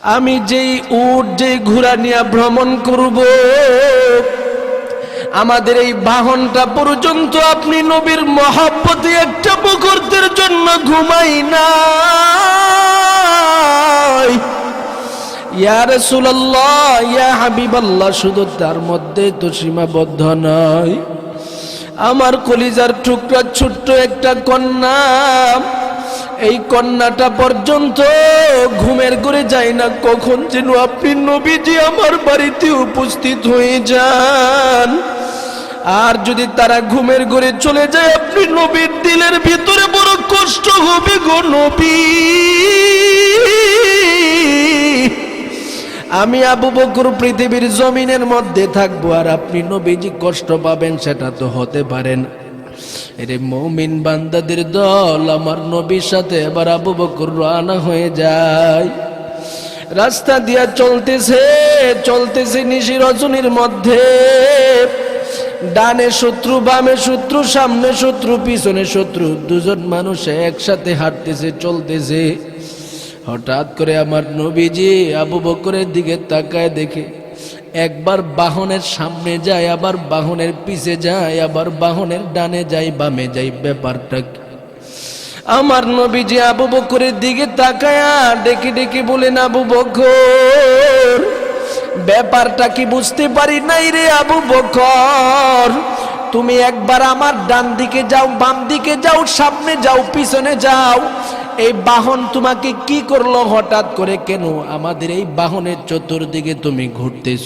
আমি যেই উট যেই ঘোড়া নিয়ে ভ্রমণ করব, আমাদের এই বাহনটা পর্যন্ত আপনি নবীর মহব্বতে একটা মুহূর্তের জন্য ঘুমাই না। ইয়া রাসূলুল্লাহ, ইয়া হাবিবাল্লাহ, শুধু তার মধ্যে তো সীমাবদ্ধ নয়, আমার কলিজার টুকরা ছোট্ট একটা কন্যা, এই কন্যাটা পর্যন্ত ঘুমের ঘরে যায় না। কখন যেন আপনি নবীজি আমার বাড়িতে উপস্থিত হয়ে যান। আর যদি তারা ঘুমের ঘরে চলে যায়, আপনি নবীর দিলের ভিতরে বড় কষ্ট হবে গো নবী। আমি আবু বকর পৃথিবীর জমিনের মধ্যে থাকবো, আর আপনি নবীজি কষ্ট পাবেন, সেটা তো হতে পারে না। এরে মুমিন বান্দাদের দল, আমার নবীর সাথে এবার আবু বকর রওনা হয়ে যায়। রাস্তা দিয়া চলতেছে নিশি রজনীর মধ্যে, ডানে শত্রু, বামে শত্রু, সামনে শত্রু, পিছনে শত্রু, দুজন মানুষ একসাথে হাঁটতেছে, চলতেছে। হঠাৎ করে আমার নবীজি আবু বকরের দিকে তাকায়, দেখে একবার বাহনের সামনে যায়, আবার বাহনের পিছে যায়, আবার বাহনের ডানে যায়, বামে যায়। ব্যাপারটা কি? আমার নবীজি আবু বকরের দিকে তাকায়া ডেকে ডেকে বলেন, আবু বকর, ব্যাপারটা কি বুঝতে পারি নাই রে আবু বকর। তুমি একবার আমার ডান দিকে যাও, বাম দিকে যাও, সামনে যাও, পিছনে যাও। এই বাহন তোমাকে কি করলো হঠাৎ করে? কেন আমাদের এই বাহনের চতুর্দিকে তুমি ঘুরতেছ?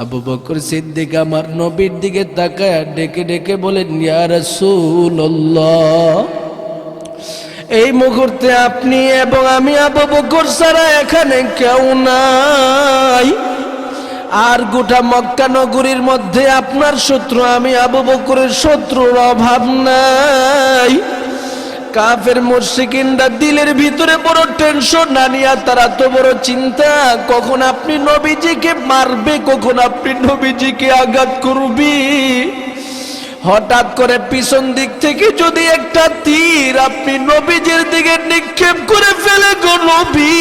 আবু বকর সিদ্দিক আমার নবীর দিকে তাকায় ডেকে ডেকে বলেন, ইয়া রাসূলুল্লাহ, এই মুহূর্তে আপনি এবং আমি আবু বকর ছাড়া এখানে কেউ নাই। আর গোটা মক্কা নগরীর মধ্যে আপনার শত্রু আমি আবু বকরের শত্রুর অভাব নাই। কাফের মুশরিকিনরা দিলের ভিতরে বড় টেনশন না নিয়া, তারা তো বড় চিন্তা, কখন আপনি নবীজিকে মারবে, কখন আপনি নবীজিকে আঘাত করবি। হঠাৎ করে পিছন দিক থেকে যদি একটা তীর আপনি নবীজির দিকে নিক্ষেপ করে ফেলে গো নবী,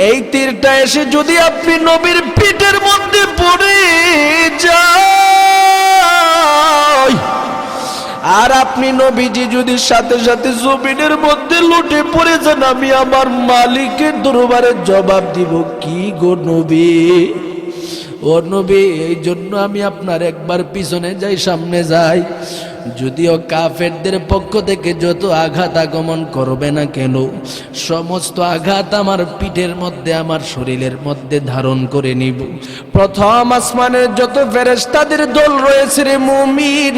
এই তীরটা এসে যদি আপনি নবীর পিঠের মধ্যে পড়ে যায়, আর আপনি নবীজি যদি সাথে সাথে জমিনের মধ্যে লুটে পড়ে যান, আমি আমার মালিকের দরবারে জবাব দিব কি গো নবী। ও নবী, এই জন্য আমি আপনার একবার পিছনে যাই, সামনে যাই। যদিও কাফেরদের পক্ষ থেকে যত আঘাত আগমন করবে না কেন, সমস্ত আঘাত আমার পিঠের মধ্যে, আমার শরীরের মধ্যে ধারণ করে নিব। প্রথম আসমানের যত ফেরেশতাদের দল রয়েছে রে মুমিন,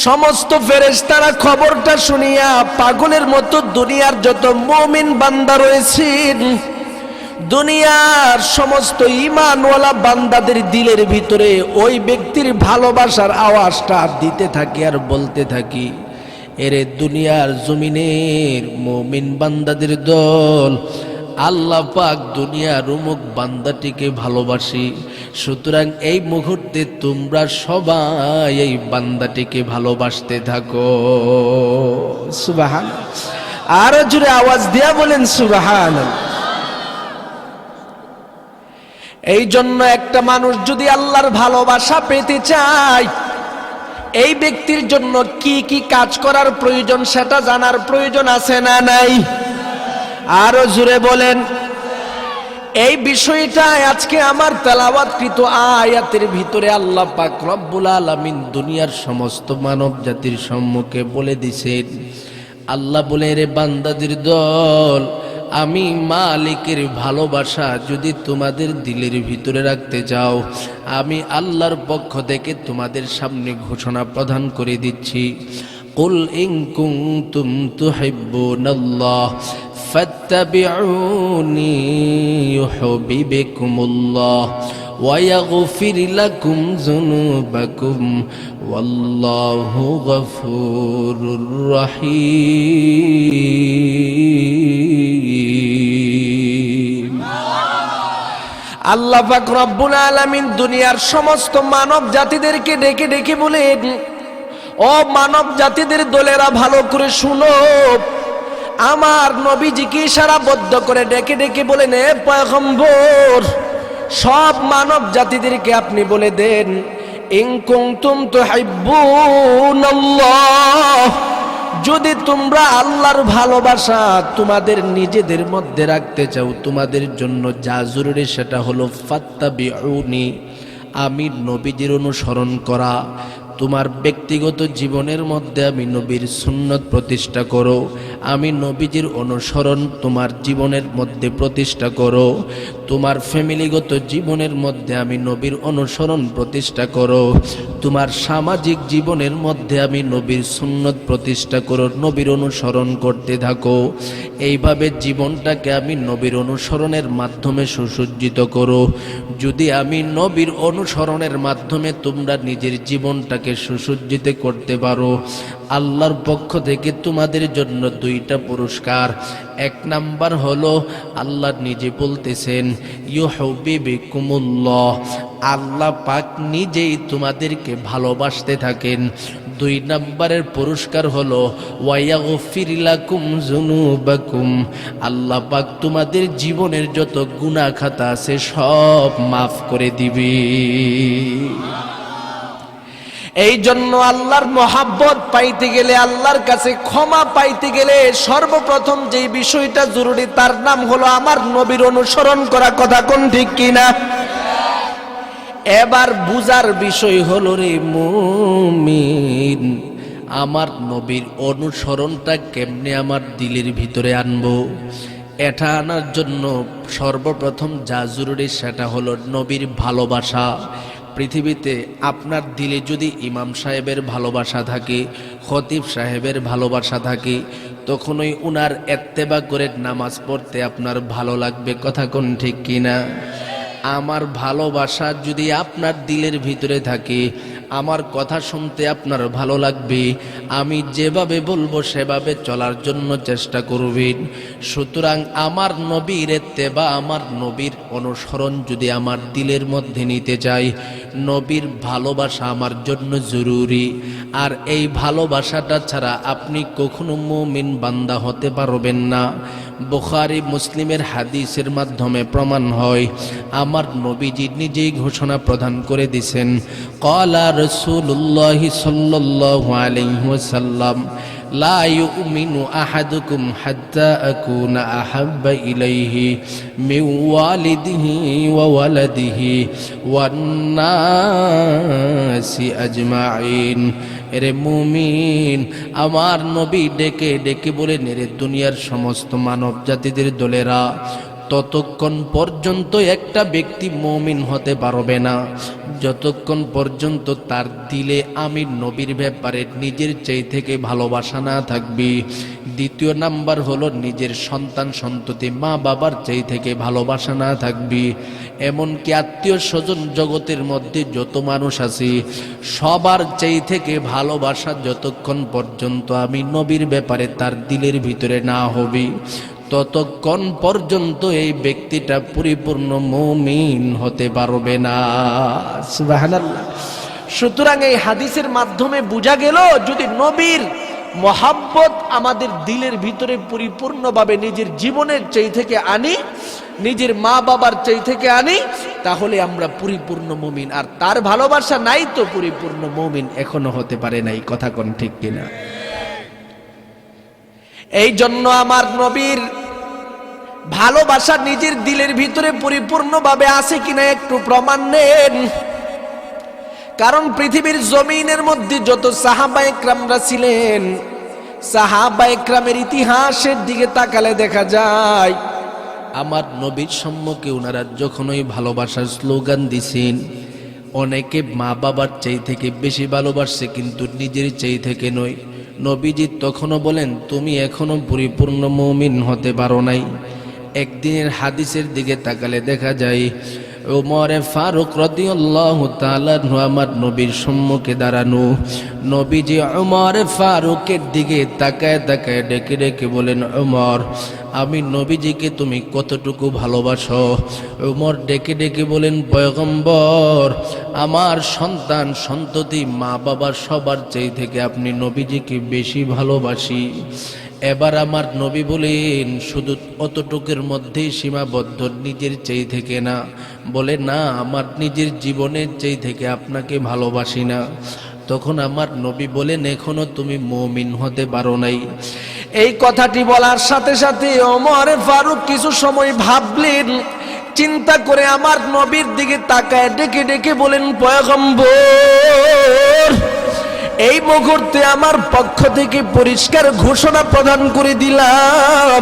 সমস্ত ফেরেশতারা খবরটা শুনিয়া পাগলের মতো দুনিয়ার যত মুমিন বান্দা রয়েছেন, দুনিয়ার সমস্ত ঈমানওয়ালা বান্দাদের দিলের ভিতরে ওই ব্যক্তির ভালোবাসার আওয়াজটা দিতে থাকি আর বলতে থাকি, এরে দুনিয়ার জমিনের মুমিন বান্দাদের দল, আল্লাহ পাক দুনিয়ার অমুক বান্দাটিকে ভালোবাসি, সুতরাং এই মুহূর্তে তোমরা সবাই এই বান্দাটিকে ভালোবাসতে থাকো। সুবহানাল্লাহ, আরো জোরে আওয়াজ দিয়া বলেন সুবহানাল্লাহ। এই জন্য একটা মানুষ যদি আল্লাহর ভালোবাসা পেতে চায়, এই ব্যক্তির জন্য কি কি কাজ করার প্রয়োজন সেটা জানার প্রয়োজন আছে না নাই? আরো জোরে বলেন। এই বিষয়টা আজকে আমার তেলাওয়াতকৃত আয়াতের ভিতরে আল্লাহ পাক রব্বুল আলামিন দুনিয়ার সমস্ত মানব জাতির সম্মুখে বলে দিয়েছেন। আল্লাহ বলে, রে বান্দাদের দল, আমি মালিকের ভালোবাসা যদি তোমাদের দিলের ভিতরে রাখতে চাও, আমি আল্লাহর পক্ষ থেকে তোমাদের সামনে ঘোষণা প্রদান করে দিচ্ছি, কুল ইন কুনতুম তুহিব্বুনাল্লাহ ফাত্তাবিউনি ইউহিব্বুকুমুল্লাহ ওয়া ইয়াগফির লাকুম যুনুবাকুম ওয়াল্লাহু গফুরুর রহিম। আল্লাহ পাক রব্বুল আলামিন দুনিয়ার সমস্ত মানব জাতিদেরকে ডেকে ডেকে বলেন, ও মানব জাতিদের দলেরা ভালো করে শুনো, আমার নবীজিকে ইশারাবদ্ধ করে ডেকে ডেকে বলেন, এ পয়গম্বর, সব মানব জাতিদেরকে আপনি বলে দেন, ইন কুনতুম তুহিব্বুনাল্লাহ, যদি তোমরা আল্লাহর ভালোবাসা তোমাদের নিজেদের মধ্যে রাখতে চাও, তোমাদের জন্য যা জরুরি সেটা হলো ফাত্তাবিউনি, আমি নবীজির অনুসরণ করা। তোমার ব্যক্তিগত জীবনের মধ্যে আমি নবীর সুন্নত প্রতিষ্ঠা করো, আমি নবীজির অনুসরণ তোমার জীবনের মধ্যে প্রতিষ্ঠা করো। তোমার ফ্যামিলিগত জীবনের মধ্যে আমি নবীর অনুসরণ প্রতিষ্ঠা করো। তোমার সামাজিক জীবনের মধ্যে আমি নবীর সুন্নত প্রতিষ্ঠা করো, নবীর অনুসরণ করতে থাকো। এইভাবে জীবনটাকে আমি নবীর অনুসরণের মাধ্যমে সুসজ্জিত করো। যদি আমি নবীর অনুসরণের মাধ্যমে তোমরা নিজের জীবনটাকে সুসজ্জিত করতে পারো, আল্লাহর পক্ষ থেকে তোমাদের জন্য দুইটা পুরস্কার। এক নাম্বার হলো আল্লাহ নিজে বলতেছেন ইউহিব্বুকুমুল্লাহ, আল্লাহ পাক নিজেই তোমাদেরকে ভালোবাসতে থাকেন। দুই নাম্বারের পুরস্কার হলো ওয়ায়াগফির লাকুম যুনুবাকুম, আল্লাহ পাক তোমাদের জীবনের যত গুনাহ খাতা আছে সব মাফ করে দিবে। এই জন্য আল্লাহর মহাব্বত পাইতে গেলে, আল্লাহর কাছে ক্ষমা পাইতে গেলে সর্বপ্রথম যেই বিষয়টা জরুরি তার নাম হলো আমার নবীর অনুসরণ করা। কথা কোন ঠিক কিনা? এবার বুজার বিষয় হলো রে মুমিন, আমার নবীর অনুসরণটা কেমনে আমার দিলের ভিতরে আনবো। এটা আনার জন্য সর্বপ্রথম যা জরুরি সেটা হলো নবীর ভালোবাসা। পৃথিবীতে আপনার দিলে যদি ইমাম সাহেবের ভালোবাসা থাকে, খতিব সাহেবের ভালোবাসা থাকে, তখনই উনার ইত্তেবা করে নামাজ পড়তে আপনার ভালো লাগবে। কথা কোন ঠিক কিনা? আমার ভালোবাসা যদি আপনার দিলের ভিতরে থাকে, আমার কথা শুনতে আপনার ভালো লাগবে, আমি যেভাবে বলবো সেভাবে চলার জন্য চেষ্টা করবেন। সুতরাং আমার নবীর ইত্তেবা, আমার নবীর অনুসরণ যদি আমার দিলের মধ্যে নিতে চাই, নবীর ভালোবাসা আমার জন্য জরুরি। আর এই ভালোবাসাটা ছাড়া আপনি কখনো মুমিন বান্দা হতে পারবেন না। বুখারী মুসলিমের হাদিসের মাধ্যমে প্রমাণ হয়, আমার নবীজি নিজেই ঘোষণা প্রদান করে দিয়েছেন, ক্বালা রাসূলুল্লাহ সাল্লাল্লাহু আলাইহি ওয়াসাল্লাম, লা ইউমিনু আহাদুকুম হাত্তা আকুনা আহাব্বা ইলাইহি মিন ওয়ালিদিহি ওয়া ওয়ালাদিহি ওয়ান নাসি আজমাইন। এরে মুমিন, আমার নবী ডেকে ডেকে বলেন, এরে দুনিয়ার সমস্ত মানব জাতিদের দলেরা, ততক্ষণ পর্যন্ত একটা ব্যক্তি মুমিন হতে পারবে না যতক্ষণ পর্যন্ত তার দিলে আমি নবীর ব্যাপারে নিজের চাই থেকে ভালোবাসা না থাকবে। দ্বিতীয় নাম্বার হলো নিজের সন্তান সন্ততি মা বাবার চাই থেকে ভালোবাসা না থাকবে। এমনকি আত্মীয় স্বজন জগতের মধ্যে যত মানুষ আছে সবার চাই থেকে ভালোবাসা যতক্ষণ পর্যন্ত আমি নবীর ব্যাপারে তার দিলের ভিতরে না হবে, ততক্ষণ পর্যন্ত এই ব্যক্তিটা পরিপূর্ণ মুমিন হতে পারবে না। সুবহানাল্লাহ। সুতরাং এই হাদিসের মাধ্যমে বোঝা গেল, যদি নবীর মহাব্বত আমাদের দিলের ভিতরে পরিপূর্ণভাবে নিজের জীবনের চাই থেকে আনি, নিজের মা বাবার চাই থেকে আনি, তাহলে আমরা পরিপূর্ণ মুমিন। আর তার ভালোবাসা নাই তো পরিপূর্ণ মুমিন এখনো হতে পারে নাই। কথা কোন ঠিক কিনা? এই জন্য আমার নবীর ভালোবাসা নিজের দিলের ভিতরে পরিপূর্ণভাবে আছে কিনা একটু প্রমাণ নেন। কারণ পৃথিবীর জমিনের মধ্যে যত সাহাবা ইকরামরা ছিলেন, সাহাবা ইকরামের ইতিহাসের দিকে তাকালে দেখা যায় আমার নবীর সম্মুখে ওনারা যখনই ভালোবাসার স্লোগান দিছেন, অনেকে মা বাবার চাই থেকে বেশি ভালোবাসছে, কিন্তু নিজের চাই থেকে নয়। নবীজি তখনও বলেন, তুমি এখনো পরিপূর্ণ মুমিন হতে পারো নাই। একদিনের হাদিসের দিকে তাকালে দেখা যায় ওমরে ফারুক রাদিয়াল্লাহু তাআলা আমার নবীর সম্মুখে দাঁড়ানো। নবীজি ওমরে ফারুকের দিকে তাকায় তাকায় ডেকে ডেকে বলেন, ওমর, আমি নবীজিকে তুমি কতটুকু ভালোবাসো? ওমর ডেকে ডেকে বলেন, পয়গম্বর, আমার সন্তান সন্ততি মা বাবা সবার চাই থেকে আপনি নবীজিকে বেশি ভালোবাসি। এবার আমার নবী বলেন, শুধু অতটুকুর মধ্যেই সীমাবদ্ধ, নিজের চেয়ে থেকে না। বলে না, আমার নিজের জীবনের চেয়ে থেকে আপনাকে ভালোবাসি না। তখন আমার নবী বলেন, এখনো তুমি মুমিন হতে পারো নাই। এই কথাটি বলার সাথে সাথে ওমর ফারুক কিছু সময় ভাবলেন, চিন্তা করে আমার নবীর দিকে তাকায় ডেকে ডেকে বলেন, পয়গম্বর, এই মুহূর্তে আমার পক্ষ থেকে পরিষ্কার ঘোষণা প্রদান করে দিলাম,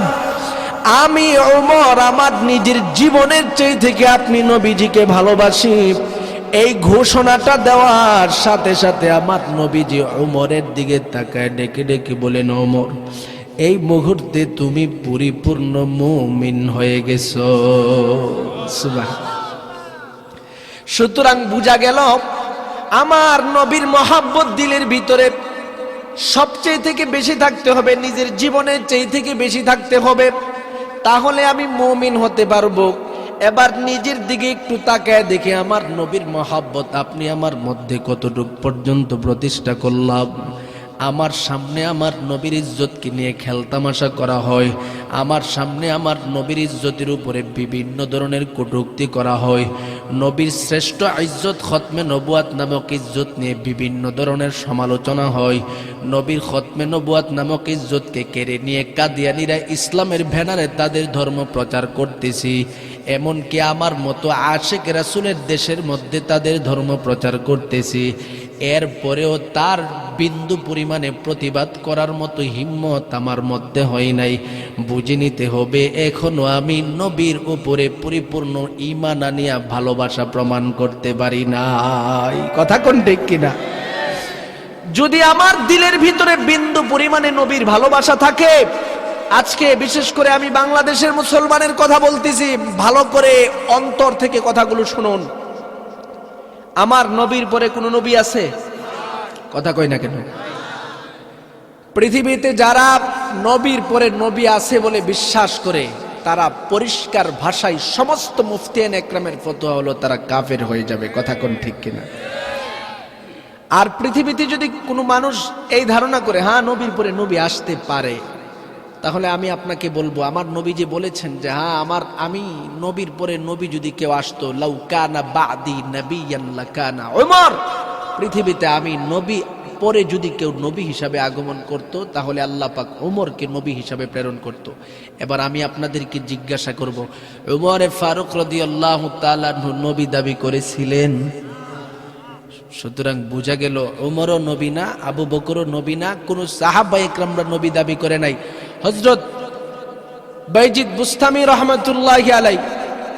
আমি ওমর আমার নিজের জীবনের চেয়ে থেকে আপনি নবীজিকে ভালোবাসি। এই ঘোষণাটা দেওয়ার সাথে সাথে আমার নবীজি ওমরের দিকে তাকায় ডেকে ডেকে বলেন, ওমর, এই মুহূর্তে তুমি পরিপূর্ণ মুমিন হয়ে গেছো। সুবহানাল্লাহ। সুতরাং বোঝা গেল আমার নবীর মহাব্বত দিলের ভিতরে সবচেয়ে থেকে বেশি থাকতে হবে, নিজের জীবনের চেয়ে থেকে বেশি থাকতে হবে, তাহলে আমি মুমিন হতে পারবো। এবার নিজের দিকে একটু তাকায় দেখে আমার নবীর মহাব্বত আপনি আমার মধ্যে কতটুকু পর্যন্ত প্রতিষ্ঠা করলাম। আমার সামনে আমার নবীর ইজ্জতকে নিয়ে খেলতামাশা করা হয়, আমার সামনে আমার নবীর ইজ্জতের উপরে বিভিন্ন ধরনের কটূক্তি করা হয়, নবীর শ্রেষ্ঠ ইজ্জত খতমে নবুয়াত নামক ইজ্জত নিয়ে বিভিন্ন ধরনের সমালোচনা হয়, নবীর খতমে নবুয়াত নামক ইজ্জতকে কেড়ে নিয়ে কাদিয়ানীরা ইসলামের ব্যানারে তাদের ধর্ম প্রচার করতেছি, এমনকি আমার মতো আশিক রাসূলের দেশের মধ্যে তাদের ধর্ম প্রচার করতেছি। এরপরেও তার বিন্দু পরিমাণে প্রতিবাদ করার মতো হিম্মত আমার মধ্যে হয় নাই। বুঝে নিতে হবে এখনো আমি নবীর উপরে পরিপূর্ণ ঈমান আনিয়া ভালোবাসা প্রমাণ করতে পারি নাই। কথা কোন ঠিক কিনা? যদি আমার দিলের ভিতরে বিন্দু পরিমাণে নবীর ভালোবাসা থাকে, আজকে বিশেষ করে আমি বাংলাদেশের মুসলমানের কথা বলতেছি, ভালো করে অন্তর থেকে কথাগুলো শুনুন। আমার নবীর পরে কোন নবী আছে? কথা কই না কেন? পৃথিবীতে যারা নবীর পরে নবী আছে বলে বিশ্বাস করে, তারা পরিষ্কার ভাষায় সমস্ত মুফতিয়ান একরামের ফতোয়া হলো তারা কাফের হয়ে যাবে। কথা কোন ঠিক কিনা? আর পৃথিবীতে যদি কোনো মানুষ এই ধারণা করে হ্যাঁ নবীর পরে নবী আসতে পারে, তাহলে আমি আপনাকে বলবো আমার নবী যে বলেছেন যে হ্যাঁ আমি নবীর পরে নবী যদি কেউ আসতো, লাউ কানা বাদি নাবিয়ান লাকানা উমর, পৃথিবীতে আমি নবী পরে যদি কেউ নবী হিসাবে আগমন করত, তাহলে আল্লাহ পাক ওমরকে নবী হিসাবে প্রেরণ করত। এবার আমি আপনাদেরকে জিজ্ঞাসা করব, ওমর ফারুক রাদিয়াল্লাহু তাআলা আনহু নবী দাবি করেছিলেন? সুতরাং বোঝা গেল ওমরও নবী না, আবু বকরও নবী না, কোন সাহাবা ইকরামরা নবী দাবি করে নাই। হযরত বাইজিদ বুস্তামি রহমাতুল্লাহি আলাইহি,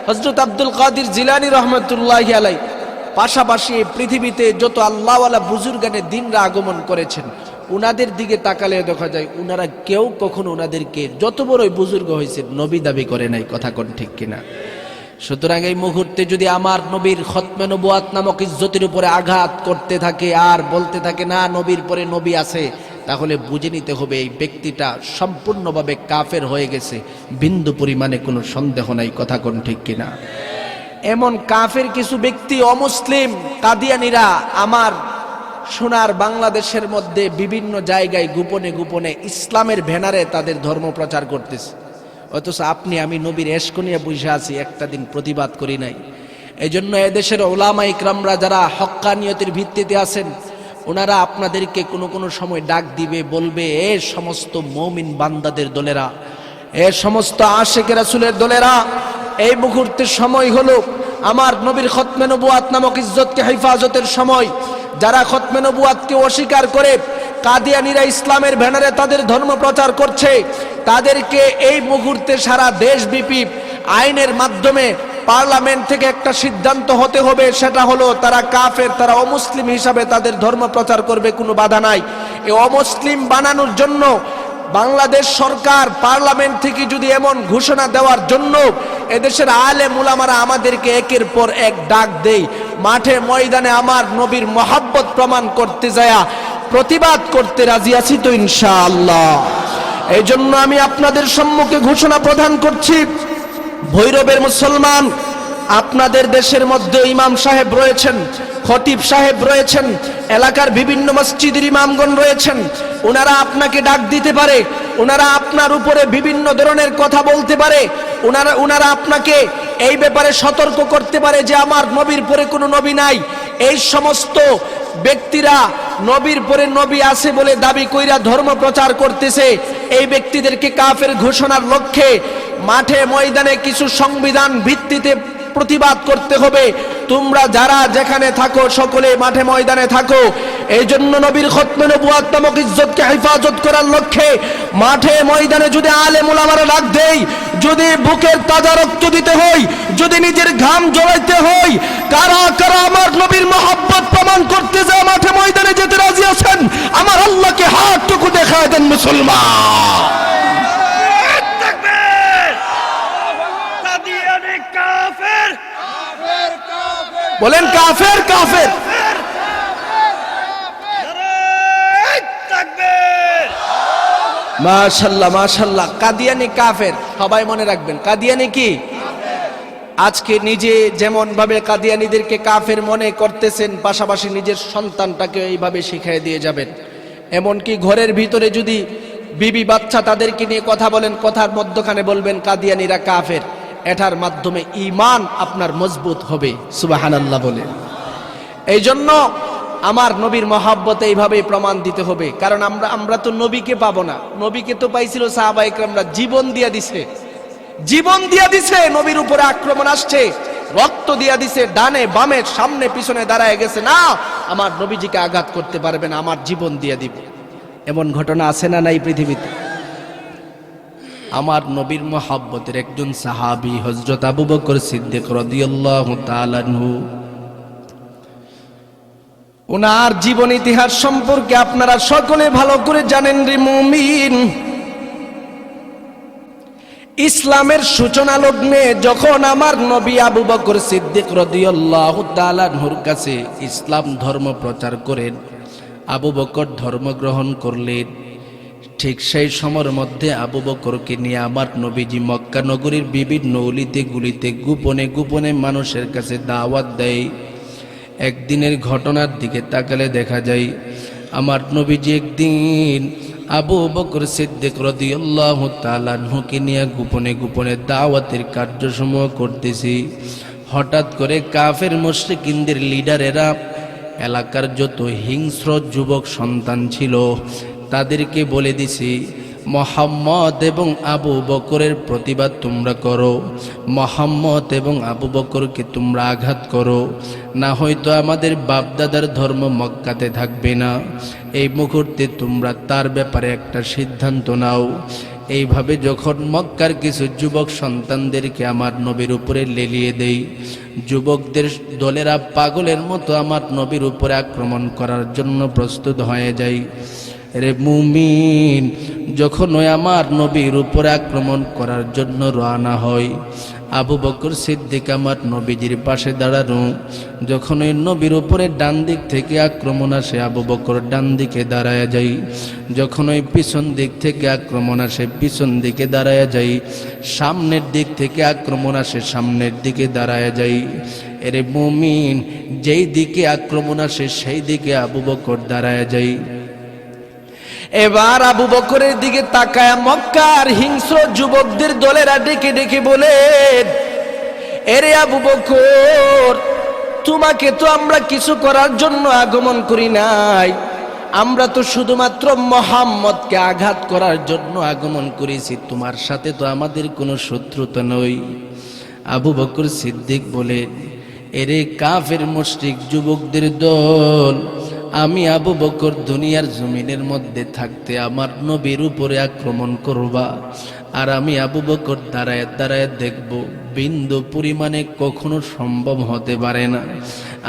হযরত আব্দুল কাদের জিলানী রহমাতুল্লাহি আলাইহি, পাশাপাশি পৃথিবীতে যত আল্লাহওয়ালা বুজুর্গানে দিনরা আগমন করেছেন, উনাদের দিকে তাকালে দেখা যায় উনারা কেউ কখনো উনাদেরকে যত বড়ই বুজুর্গ হয়েছে নবী দাবি করে নাই। কথা কোন ঠিক কিনা? সুতরাং এই মুহূর্তে যদি আমার নবীর খতমে নবুয়াত নামক ইজ্জতের উপরে আঘাত করতে থাকে আর বলতে থাকে না নবীর পরে নবী আছে, তাহলে বুঝে নিতে হবে এই ব্যক্তিটা সম্পূর্ণভাবে কাফের হয়ে গেছে, বিন্দু পরিমাণে কোনো সন্দেহ নাই। কথা কোন ঠিক কিনা? এমন কাফের কিছু ব্যক্তি অমুসলিম কাদিয়ানীরা আমার সোনার বাংলাদেশের মধ্যে বিভিন্ন জায়গায় গোপনে গোপনে ইসলামের ব্যানারে তাদের ধর্ম প্রচার করতেছে, অথচ আপনি আমি নবীর এশক নিয়ে বসে আছি, একটা দিন প্রতিবাদ করি নাই। এই জন্য এদেশের ওলামা ইকরামরা যারা হক্কানিয়তের ভিত্তিতে আছেন, ওনারা আপনাদেরকে কোনো কোনো সময় ডাক দিবে, বলবে এ সমস্ত মুমিন বান্দাদের দলেরা, এ সমস্ত আশিক রাসূলের দলেরা, এই মুহূর্তের সময় হলো আমার নবীর খতমে নবুয়াত নামক ইজ্জতকে হেফাজতের সময়। যারা খতমে নবুয়াতকে অস্বীকার করে কাদিয়ানীরা ইসলামের ব্যানারে তাদের ধর্ম প্রচার করছে, তাদেরকে এই মুহূর্তে সারা দেশব্যাপী আইনের মাধ্যমে পার্লামেন্ট থেকে একটা সিদ্ধান্ত হতে হবে, সেটা হলো তারা কাফের, তারা অমুসলিম হিসাবে তাদের ধর্ম প্রচার করবে, কোনো বাধা নাই। এই অমুসলিম বানানোর জন্য বাংলাদেশ সরকার পার্লামেন্ট থেকে যদি এমন ঘোষণা দেওয়ার জন্য এদেশের আলেম উলামারা আমাদেরকে একের পর এক ডাক দেয়, মাঠে ময়দানে আমার নবীর মহাব্বত প্রমাণ করতে যায় প্রতিবাদ করতে রাজি আছি তো ইনশাআল্লাহ। এই জন্য আমি আপনাদের সম্মুখে ঘোষণা প্রদান করছি, ভৈরবের মুসলমান, আপনাদের দেশের মধ্যে ইমাম সাহেব রয়েছেন, খতিব সাহেব রয়েছেন, এলাকার বিভিন্ন মসজিদের ইমামগণ রয়েছেন, ওনারা আপনাকে ডাক দিতে পারে, ওনারা আপনার উপরে বিভিন্ন ধরনের কথা বলতে পারে, ওনারা আপনাকে এই ব্যাপারে সতর্ক করতে পারে যে আমার নবীর পরে কোনো নবী নাই। এই সমস্ত ব্যক্তিরা নবীর পরে নবী আছে বলে দাবি কইরা ধর্ম প্রচার করতেছে। এই ব্যক্তিদেরকে কাফের ঘোষণার লক্ষ্যে মাঠে ময়দানে কিছু সংবিধান ভিত্তিতে প্রতিবাদ করতে হবে। তোমরা যারা যেখানে থাকো সকলে মাঠে ময়দানে থাকো। এই জন্য নবীর খতমে নবুয়ত নামক ইজ্জতকে হেফাজত করার লক্ষ্যে মাঠে ময়দানে যদি আলেম ওলামারা ডাক দেই, যদি বুকের তাজা রক্ত দিতে হয়, যদি নিজের ঘাম জড়াইতে হয়, কারা কারা আমার নবীর মহব্বত প্রমাণ করতে যায় মাঠে ময়দানে যেতে রাজি আছেন? আমার আল্লাহকে হাতটুকু দেখায় দেন মুসলমান। বলেন কাফের কাফের। মাশাআল্লাহ মাশাআল্লাহ, কাদিয়ানি কাফের। সবাই মনে রাখবেন কাদিয়ানি কি? আজকে নিজে যেমন ভাবে কাদিয়ানিদেরকে কাফের মনে করতেছেন, পাশাপাশি নিজের সন্তানটাকে এইভাবে শিখিয়ে দিয়ে যাবেন। এমনকি ঘরের ভিতরে যদি বিবি বাচ্চা তাদেরকে নিয়ে কথা বলেন, কথার মধ্যখানে বলবেন কাদিয়ানিরা কাফের। এটার মাধ্যমে ঈমান আপনার মজবুত হবে। সুবহানাল্লাহ বলে। এই জন্য আমার নবীর মহব্বতে এইভাবেই প্রমাণ দিতে হবে। কারণ আমরা তো নবীকে পাবো না, নবীকে তো পাইছিল সাহাবা ইকরামরা, জীবন দিয়া দিছে, জীবন দিয়া দিছে। নবীর উপরে আক্রমণ আসছে, রক্ত দিয়া দিছে, ডানে বামে সামনে পিছনে দাঁড়ায় গেছে, না আমার নবীজিকে আঘাত করতে পারবে না, আমার জীবন দিয়া দিব। এমন ঘটনা আছে না নাই পৃথিবীতে? আমার নবীর মহব্বতের একজন সাহাবী হযরত আবু বকর সিদ্দিক রাদিয়াল্লাহু তাআলা আনহু, ওনার জীবন ইতিহাস সম্পর্কে আপনারা সকলে ভালো করে জানেন রে মুমিন। ইসলামের সূচনা লগ্নে যখন আমার নবী আবু বকর সিদ্দিক রাদিয়াল্লাহু তাআলা আনহুর কাছে ইসলাম ধর্ম প্রচার করেন, আবু বকর ধর্ম গ্রহণ করলেন, ঠিক সেই সময়ের মধ্যে আবু বকরকে নিয়ে আমার নবীজি মক্কা নগরীর বিভিন্ন অলিতে গুলিতে গোপনে গোপনে মানুষের কাছে দাওয়াত দেয়। একদিনের ঘটনার দিকে তাকালে দেখা যায় আমার নবীজি একদিন আবু বকর সিদ্দিক রাদিয়াল্লাহু তাআলা আনহুকে নিয়ে গোপনে গোপনে দাওয়াতের কার্যসমূহ করতেছি। হঠাৎ করে কাফের মুশরিকিনদের লিডারেরা, এলাকার যত হিংস্র যুবক সন্তান ছিল তাদেরকে বলে দিছি, মুহাম্মদ এবং আবু বকরের প্রতিবাদ তোমরা করো, মুহাম্মদ এবং আবু বকরকে তোমরা আঘাত করো, না হয়তো আমাদের বাপদাদার ধর্ম মক্কাতে থাকবে না। এই মুহূর্তে তোমরা তার ব্যাপারে একটা সিদ্ধান্ত নাও। এইভাবে যখন মক্কার কিছু যুবক সন্তানদেরকে আমার নবীর উপরে লেলিয়ে দেই, যুবকদের দলেরা পাগলের মতো আমার নবীর উপরে আক্রমণ করার জন্য প্রস্তুত হয়ে যায়। রে মুমিন, যখন ওই আমার নবীর উপরে আক্রমণ করার জন্য রওনা হয়, আবু বকর সিদ্দিক আমার নবীজির পাশে দাঁড়ানো। যখন ওই নবীর উপরে ডান দিক থেকে আক্রমণ আসে, আবু বকর ডান দিকে দাঁড়ায় যায়। যখন ওই পিছন দিক থেকে আক্রমণ আসে, পিছন দিকে দাঁড়ায় যায়। সামনের দিক থেকে আক্রমণ আসে, সামনের দিকে দাঁড়ায় যায়। এরে মুমিন, যেই দিকে আক্রমণ আসে সেই দিকে আবু বকর দাঁড়ায় যায়। এবার আবু বকরের দিকে তাকায় মক্কার হিংস্র যুবকদের দলেরা ডেকে ডেকে বলে, এরে আবু বকর, তোমাকে তো আমরা কিছু করার জন্য আগমন করি নাই, আমরা তো শুধুমাত্র মুহাম্মদকে আঘাত করার জন্য আগমন করেছি, তোমার সাথে তো আমাদের কোনো শত্রুতা নই। আবু বকর সিদ্দিক বলে, এরে কাফের মুশরিক যুবকদের দল, আমি আবু বকর দুনিয়ার জমিনের মধ্যে থাকতে আমার নবীর উপরে আক্রমণ করবা, আর আমি আবু বকর দাঁড়ায় দাঁড়ায় দেখব, বিন্দু পরিমাণে কখনো সম্ভব হতে পারে না।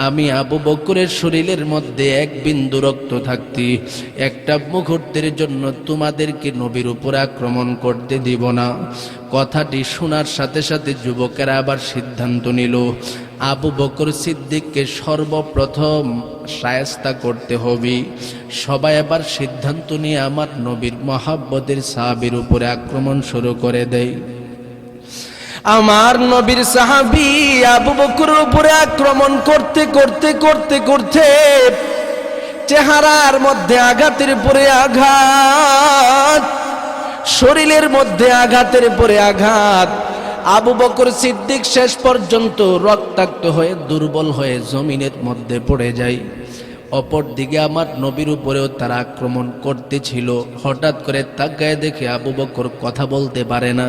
আমি আবু বকরের শরীরের মধ্যে এক বিন্দু রক্ত থাকতে একটা মুহূর্তের জন্য তোমাদেরকে নবীর উপরে আক্রমণ করতে দিব না। কথাটি শোনার সাথে সাথে যুবকেরা আবার সিদ্ধান্ত নিল, আবু বকর সিদ্দিককে সর্বপ্রথম শায়েস্তা করতে হবে। সবাই আবার সিদ্ধান্ত নিয়ে আমার নবীর মহব্বতের সাহাবীর উপরে আক্রমণ শুরু করে দেয়। আমার নবীর সাহাবী আবু বকরের উপরে আক্রমণ করতে করতে করতে করতে চেহারার মধ্যে আঘাতের পরে আঘাত, শরীরের মধ্যে আঘাতের পরে আঘাত। আবু বকর সিদ্দিক শেষ পর্যন্ত রক্তাক্ত হয়ে দুর্বল হয়ে জমিনের মধ্যে পড়ে যায়। অপর দিকে আমার নবীর উপরেও তারা আক্রমণ করতেছিল। হঠাৎ করে তাকায় দেখে আবু বকর কথা বলতে পারে না।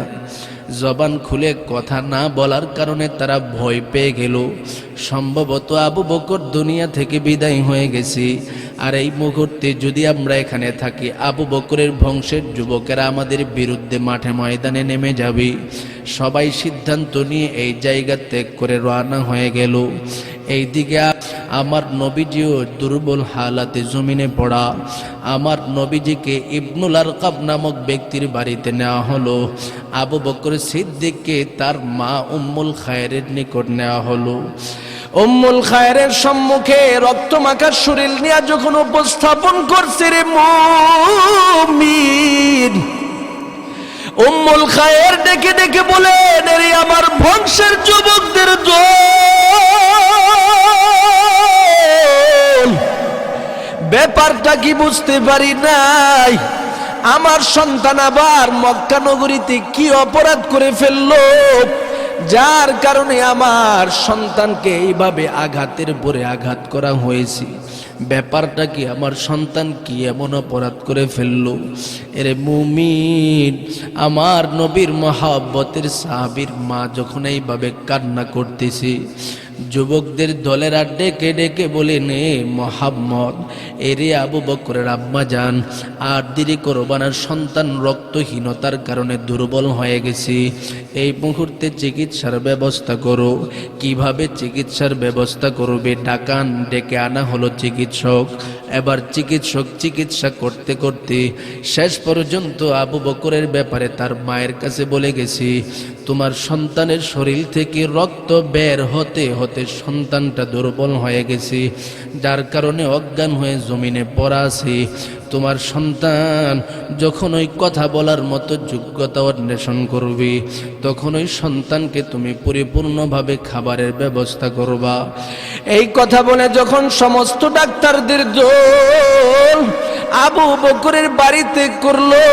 জবান খুলে কথা না বলার কারণে তারা ভয় পেয়ে গেল। সম্ভবত আবু বকর দুনিয়া থেকে বিদায় হয়ে গেছে। আর এই মুহূর্তে যদি আমরা এখানে থাকি, আবু বকরের বংশের যুবকেরা আমাদের বিরুদ্ধে মাঠে ময়দানে নেমে যাবে। সবাই সিদ্ধান্ত নিয়ে এই জায়গা ত্যাগ করে রওনা হয়ে গেল। এইদিকে আমার নবীজিও দুর্বল হালাতে জমিনে পড়া। আমার নবীজিকে ইবনুল আরকাব নামক ব্যক্তির বাড়িতে নেওয়া হলো। আবু বকর সিদ্দিককে তার মা উম্মুল খায়রের নিকট নেওয়া হলো। উম্মুল খায়রের সম্মুখে রক্তমাখা শরীর নিয়ে যখন উপস্থাপন করছে, রে মুমিন, উম্মুল খায়ের ডেকে ডেকে বলেন, রে আমার বংশের যুবকদের দল, ব্যাপারটা কি বুঝতে পারি নাই? আমার সন্তান আবার মক্কা নগরীতে কি অপরাধ করে ফেললো, যার কারণে আমার সন্তানকে এইভাবে আঘাতের পরে আঘাত করা হয়েছে? ব্যাপারটা কি? আমার সন্তান কি এমন অপরাধ করে ফেললো? এরে মুমিন, আমার নবীর মহব্বতের সাহাবীর মা যখন এইভাবে কান্না করতেছে, যুবকদের দলেরা ডেকে ডেকে বলেন, এ মুহাম্মদ, এরে আবু বকরের আম্মা যান, আর দেরি করবা না, সন্তান রক্তহীনতার কারণে দুর্বল হয়ে গেছে। এই মুহূর্তে চিকিৎসার ব্যবস্থা করো। কিভাবে চিকিৎসার ব্যবস্থা করবে? ডাকান, ডেকে আনা হলো চিকিৎসক। এবার চিকিৎসক চিকিৎসা করতে করতে শেষ পর্যন্ত আবু বকরের ব্যাপারে তার মায়ের কাছে বলে গেছি, তোমার সন্তানের শরীর থেকে রক্ত বের হতে হতে সন্তানটা দুর্বল হয়ে গেছে, যার কারণে অজ্ঞান হয়ে জমিনে পড়া আছে। তোমার সন্তান যখন ওই কথা বলার মতো যোগ্যতা অন্বেষণ করবে, তখন ওই সন্তানকে তুমি পরিপূর্ণভাবে খাবারের ব্যবস্থা করবা। এই কথা বলে যখন সমস্ত ডাক্তারদের দল আবু বকরের বাড়িতে করলো,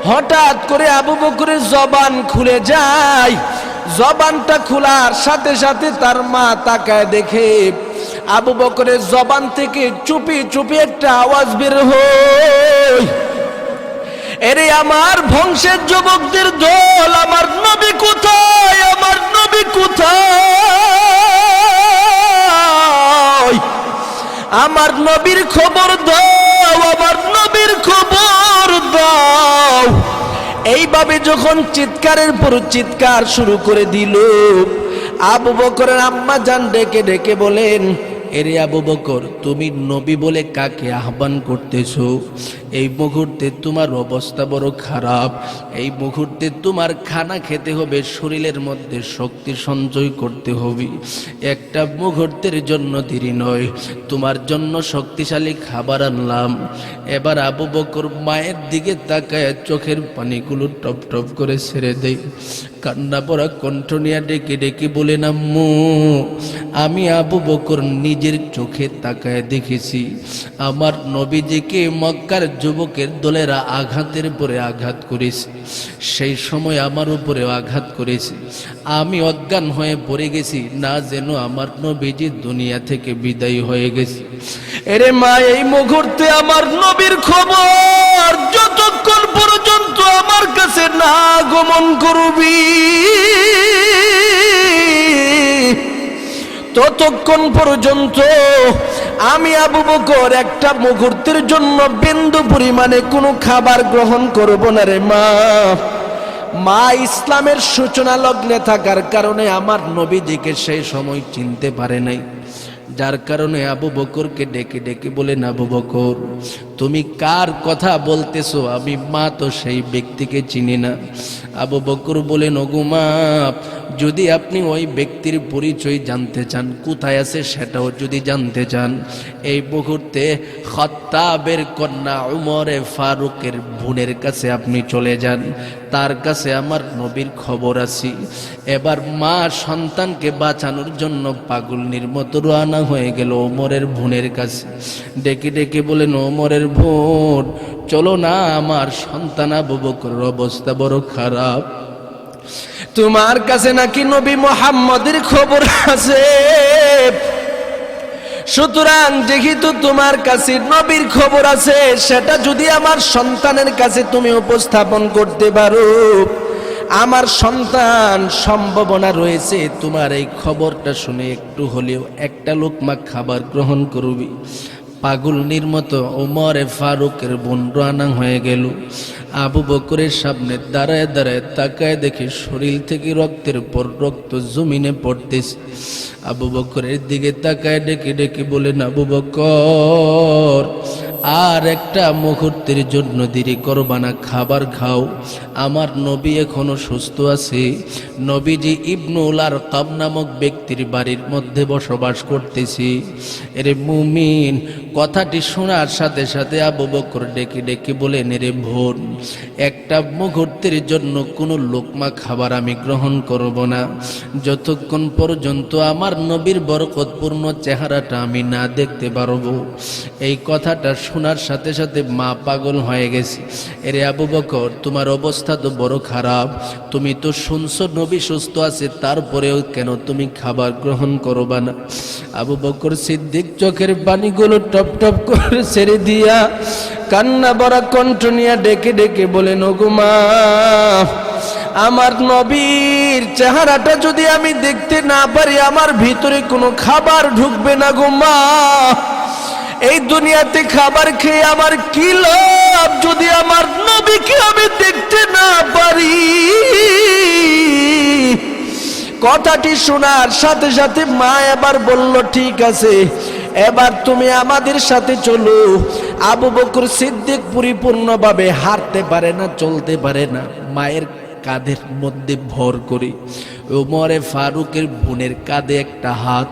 হঠাৎ করে আবু বকরের জবান খুলে যায়। জবানটা খোলার সাথে সাথে তার মা তাকায় দেখে আবু বকরের জবান থেকে চুপি চুপি একটা আওয়াজ বের হয়, এরে আমার বংশের যুবকদের দল, আমার নবী কোথায়? আমার নবী কোথায়? আমার নবীর খবর দাও, আমার নবীর খবর দাও। এইভাবে যখন চিৎকারের পর চিৎকার শুরু করে দিল, আবু বকরের আম্মা জান ডেকে ডেকে বলেন, এরে আবু বকর, তুমি নবী বলে কাকে আহ্বান করতেছো? এই মুহূর্তে তোমার অবস্থা বড় খারাপ। এই মুহূর্তে তোমার খানা খেতে হবে, শরীরের মধ্যে শক্তি সঞ্চয় করতে হবে। একটা মুহূর্তের জন্য দেরি নয়, তোমার জন্য শক্তিশালী খাবার আনলাম। এবার আবু বকর মায়ের দিকে তাকায় চোখের পানিগুলো টপ টপ করে ছেড়ে দেয়। কান্না পড়া কণ্ঠ নিয়ে ডেকে ডেকে বলেন, আম্মু, আমি আবু বকর নিজের চোখে তাকায় দেখেছি আমার নবীজিকে মক্কার যুবকের দলেরা আঘাতের পরে আঘাত করেছে। সেই সময় আমার উপরে আঘাত করেছে, আমি অজ্ঞান হয়ে পড়ে গেছি, না যেন আমার নবীজি দুনিয়া থেকে বিদায় হয়ে গেছে। এরে মা, এই মুহূর্তে আমার নবীর খবর যতক্ষণ পর্যন্ত আমার কাছে না আগমন করবি, ততক্ষণ পর্যন্ত আমি আবু বকর একটা মুহূর্তের জন্য বিন্দু পরিমাণে কোনো খাবার গ্রহণ করব না। রে মা, মা ইসলামের সূচনা লগ্নে থাকার কারণে আমার নবীজিকে সেই সময় চিনতে পারে নাই, যার কারণে আবু বকরকে ডেকে ডেকে বলেন, আবু বকর, তুমি কার কথা বলতেছো? আমি মা তো সেই ব্যক্তিকে চিনি না। আবু বকর বলেন, ওগো মা, যদি আপনি ওই ব্যক্তির পরিচয় জানতে চান, কোথায় আছে সেটাও যদি জানতে চান, এই মুহূর্তে খাত্তাবের কন্যা উমরে ফারুকের বোনের কাছে আপনি চলে যান, তার কাছে আমার নবীর খবর আছে। এবার মা সন্তানকে বাঁচানোর জন্য পাগলনির মতো রওনা হয়ে গেল ওমরের বোনের কাছে। ডেকে ডেকে বলেন, ওমরের বোন চলো না, আমার সন্তান আবু বকরের অবস্থা বড় খারাপ, তোমার কাছে নাকি নবী মুহাম্মদের খবর আছে, সুতরাং যেহেতু তোমার কাছে নবীর খবর আছে, সেটা যদি আমার সন্তানের কাছে তুমি উপস্থাপন করতে পারো, আমার সন্তান সম্ভাবনা রয়েছে তোমার এই খবরটা শুনে একটু হলেও একটা লোকমা খাবার গ্রহণ করবি। পাগলনির মতো ওমরে ফারুকের বোন রওনা হয়ে গেল। আবু বকরের সামনে দাঁড়ায় দাঁড়ায় তাকায় দেখে শরীর থেকে রক্তের পর রক্ত জমিনে পড়তেছে। আবু বকরের দিকে তাকায় ডেকে ডেকে বলেন, আবু বকর আর একটা মুহূর্তের জন্য দেরি করবা না, খাবার খাও, আমার নবী এখনো সুস্থ আছে। নবীজি ইবনুল আরকাম নামক ব্যক্তির বাড়ির মধ্যে বসবাস করতেছি। এরে মুমিন, কথাটি শোনার সাথে সাথে আবু বকর ডেকে ডেকে বলেন, এরে বোন, একটা মুহূর্তের জন্য কোনো লোকমা খাবার আমি গ্রহণ করব না, যতক্ষণ পর্যন্ত আমার নবীর বরকতপূর্ণ চেহারাটা আমি না দেখতে পারবো। এই কথাটা শোনার সাথে সাথে মা পাগল হয়ে গেছে। এরে আবু বকর, তোমার অবস্থা তো বড় খারাপ, তুমি তো শুনছো নবী সুস্থ আছে, তারপরেও কেন তুমি খাবার গ্রহণ করবা না? আবু বকর সিদ্দিক চোখের পানিগুলো টপ টপ করে ছেড়ে দিয়া কান্না ভরা কণ্ঠ নিয়ে ডেকে ডেকে বলেন, ওগো মা, আমার নবীর চেহারাটা যদি আমি দেখতে না পারি, আমার ভিতরে কোনো খাবার ঢুকবে না গো মা। এই দুনিয়াতে খাবার খেয়ে আমার কি লাভ যদি আমার নবীকে আমি দেখতে না পারি? কথাটি শোনার সাথে সাথে মা এবার বলল, ঠিক আছে, এবার তুমি আমাদের সাথে চলো। আবু বকর সিদ্দিক পরিপূর্ণভাবে হাঁটতে পারে না, চলতে পারে না, মায়ের কাঁধের মধ্যে ভর করে ওমরে ফারুকের বোনের কাঁধে একটা হাত,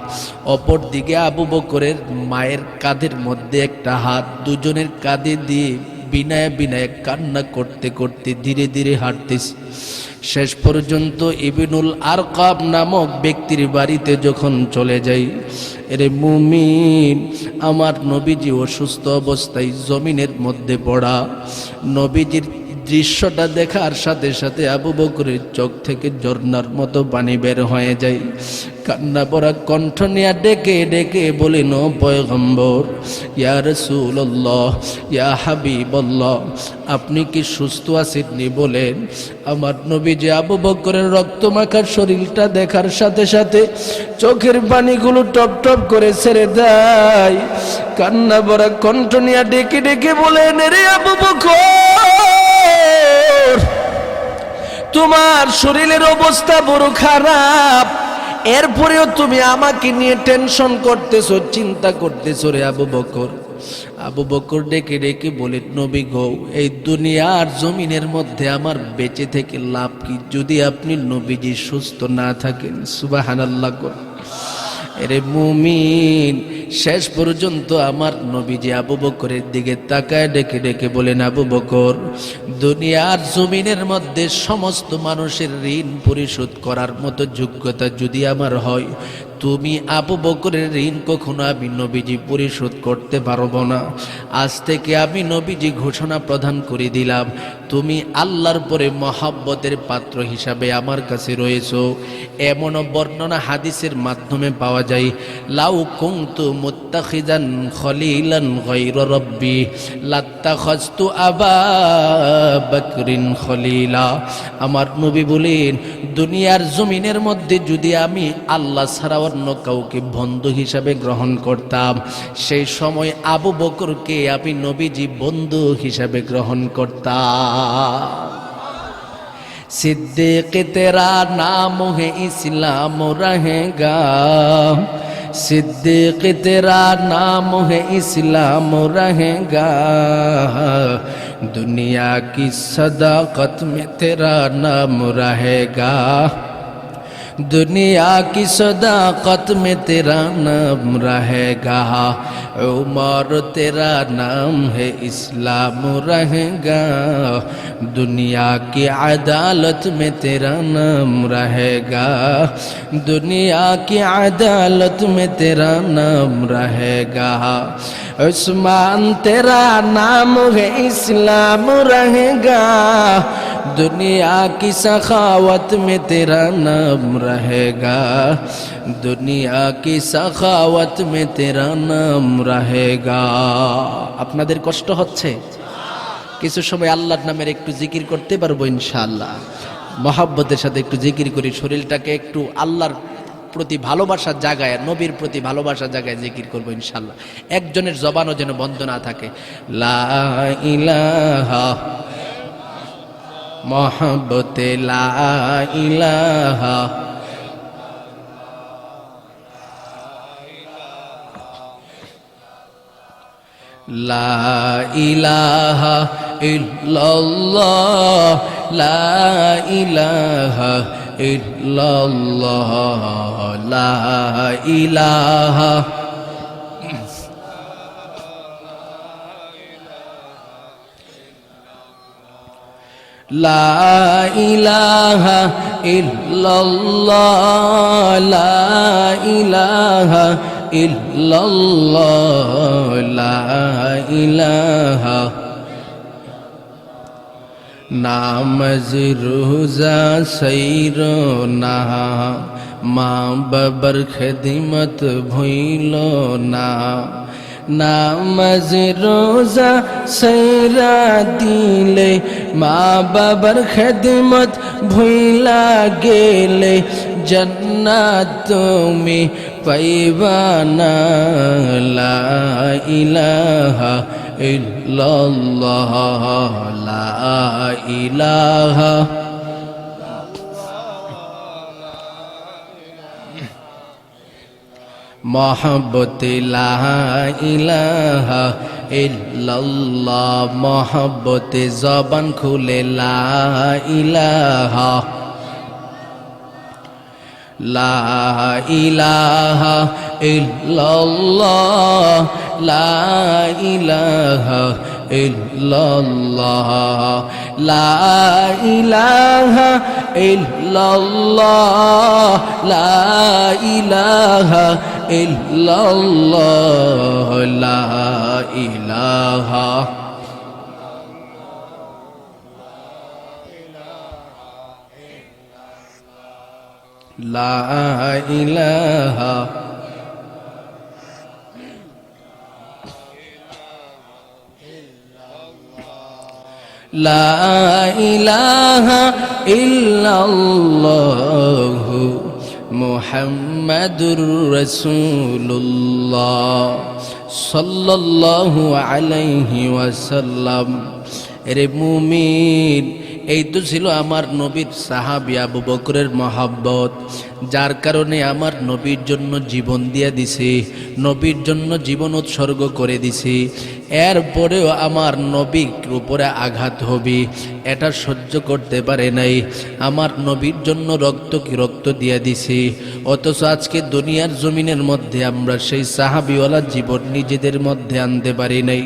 অপর দিকে আবু বকরের মায়ের কাঁধের মধ্যে একটা হাত, দুজনের কাঁধে দিয়ে বিনায় বিনায় কান্না করতে করতে ধীরে ধীরে হাঁটতেছে। শেষ পর্যন্ত ইবনুল আরকাম নামক ব্যক্তির বাড়িতে যখন চলে যাই, এরে মুমিন, আমার নবীজি অসুস্থ অবস্থায় জমিনের মধ্যে পড়া। নবীজির দৃশ্যটা দেখার সাথে সাথে আবু বকরের চোখ থেকে ঝর্ণার মতো পানি বের হয়ে যায়। কান্না ভরা কণ্ঠ নিয়ে ডেকে ডেকে বলেন, ও পয়গম্বর, ইয়া রাসূলুল্লাহ, ইয়া হাবিবাল্লাহ, আপনি কি সুস্থ আছেননি বলেন? আমার নবীজি আবু বকরের রক্তমাখা শরীরটা দেখার সাথে সাথে চোখের পানিগুলো টপ টপ করে ছেড়ে দেয়। কান্না ভরা কণ্ঠ নিয়ে ডেকে ডেকে বলেন, রে আবু বকর, তোমার শরীরের অবস্থা বড় খারাপ, এরপরেও তুমি আমাকে নিয়ে টেনশন করতেছো, চিন্তা করতেছো রে আবু বকর। আবু বকর ডেকে ডেকে বলে, নবী গো, এই দুনিয়ার জমিনের মধ্যে আমার বেঁচে থেকে লাভ কি যদি আপনি নবীজি সুস্থ না থাকেন? সুবহানাল্লাহ। এরে মুমিন, শেষ পর্যন্ত আমার নবীজি আবু বকরের দিকে তাকায় ডেকে ডেকে বলেন, আবু বকর, দুনিয়ার জমিনের মধ্যে সমস্ত মানুষের ঋণ পরিশোধ করার মতো যোগ্যতা যদি আমার হয়, তুমি আবু বকরের ঋণ কখনো আমি নবীজি পরিশোধ করতে পারবো না। আজ থেকে আমি নবীজি ঘোষণা প্রদান করে দিলাম, তুমি আল্লাহর পরে মহাব্বতের পাত্র হিসাবে আমার কাছে রয়েছো। এমনও বর্ণনা হাদিসের মাধ্যমে পাওয়া যায়, লাউ কুনতু মুত্তাখিজান খলিলান গায়রা রাব্বি লাত্তাখাজতু আবা বকরিন খলিলা। আমার নবী বলেন, দুনিয়ার জমিনের মধ্যে যদি আমি আল্লাহ ছাড়া অন্য কাউকে বন্ধু হিসাবে গ্রহণ করতাম, সেই সময় আবু বকরকে আমি নবীজি বন্ধু হিসাবে গ্রহণ করতাম। सिद्दीक तेरा नाम है इस्लाम रहेगा, सिद्दीक तेरा नाम है इस्लाम रहेगा, दुनिया की सदाकत में तेरा नाम रहेगा, दुनिया की सदाकत में तेरा नाम रहेगा, उमर तेरा नाम है इस्लाम रहेगा, दुनिया की अदालत में तेरा नाम रहेगा, दुनिया की अदालत में तेरा नाम रहेगा, उस्मान तेरा नाम है इस्लाम रहेगा, दुनिया की सखावत में तेरा नाम रहेगा, दुनिया की सखावत में तेरा नाम रहेगा। আপনাদের কষ্ট হচ্ছে? কিছু সময় আল্লাহর নামের একটু জিকির করতে পারবো ইনশাআল্লাহ। মহব্বতের সাথে একটু জিকির করি, শরীরটাকে একটু আল্লাহর প্রতি ভালোবাসার জায়গায়, নবীর প্রতি ভালোবাসার জায়গায় জিকির করবো ইনশাআল্লাহ। একজনের জবানও যেন বন্ধ না থাকে। লা ইলাহা মোহাব্বতে লা ইলাহা, লা ইলাহা ইল্লাল্লাহ, লা ইলাহা ইল্লাল্লাহ, লা ইলাহা লা ইলাহা ইল্লাল্লাহ, লা ইলাহা ইল্লাল্লাহ, লা ইলাহা। নামাজ রোজা সৈর না, মা বাবার খেদমত ভইল না, নামাজ রোজা সৈরা দিলে, মা বাবার খেদমত ভুইলা গেলে, জান্নাত তুমি পাইবা না, লা ইলাহা ইল্লাল্লাহ, লা ইলাহা। মোহাব্বতে লা ইলাহা ইল্লাল্লাহ, মোহাব্বতে জবান খুলে লা ইলাহা, লা ইলাহা ইল্লাল্লাহ, লা ইলাহা ইল্লাল্লাহ, লা ইলাহা ইল্লাল্লাহ, লা ইলাহা ইল্লাল্লাহ, লা ইলাহা। লা ইলাহা লা ইলাহা ইল্লাল্লাহু মুহাম্মাদুর রাসূলুল্লাহ সাল্লাল্লাহু আলাইহি ওয়াসাল্লাম। এরে মুমিন, এই তো ছিল আমার নবীর সাহাবী আবু বকরের মহব্বত, যার কারণে আমার নবীর জন্য জীবন দিয়ে দিছে, নবীর জন্য জীবন উৎসর্গ করে দিছে। এরপরেও আমার নবীর উপরে আঘাত হবে, এটা সহ্য করতে পারে নাই। আমার নবীর জন্য রক্ত কি রক্ত দিয়ে দিছে, অথচ আজকে দুনিয়ার জমিনের মধ্যে আমরা সেই সাহাবীওয়ালা জীবন নিজেদের মধ্যে আনতে পারি নাই।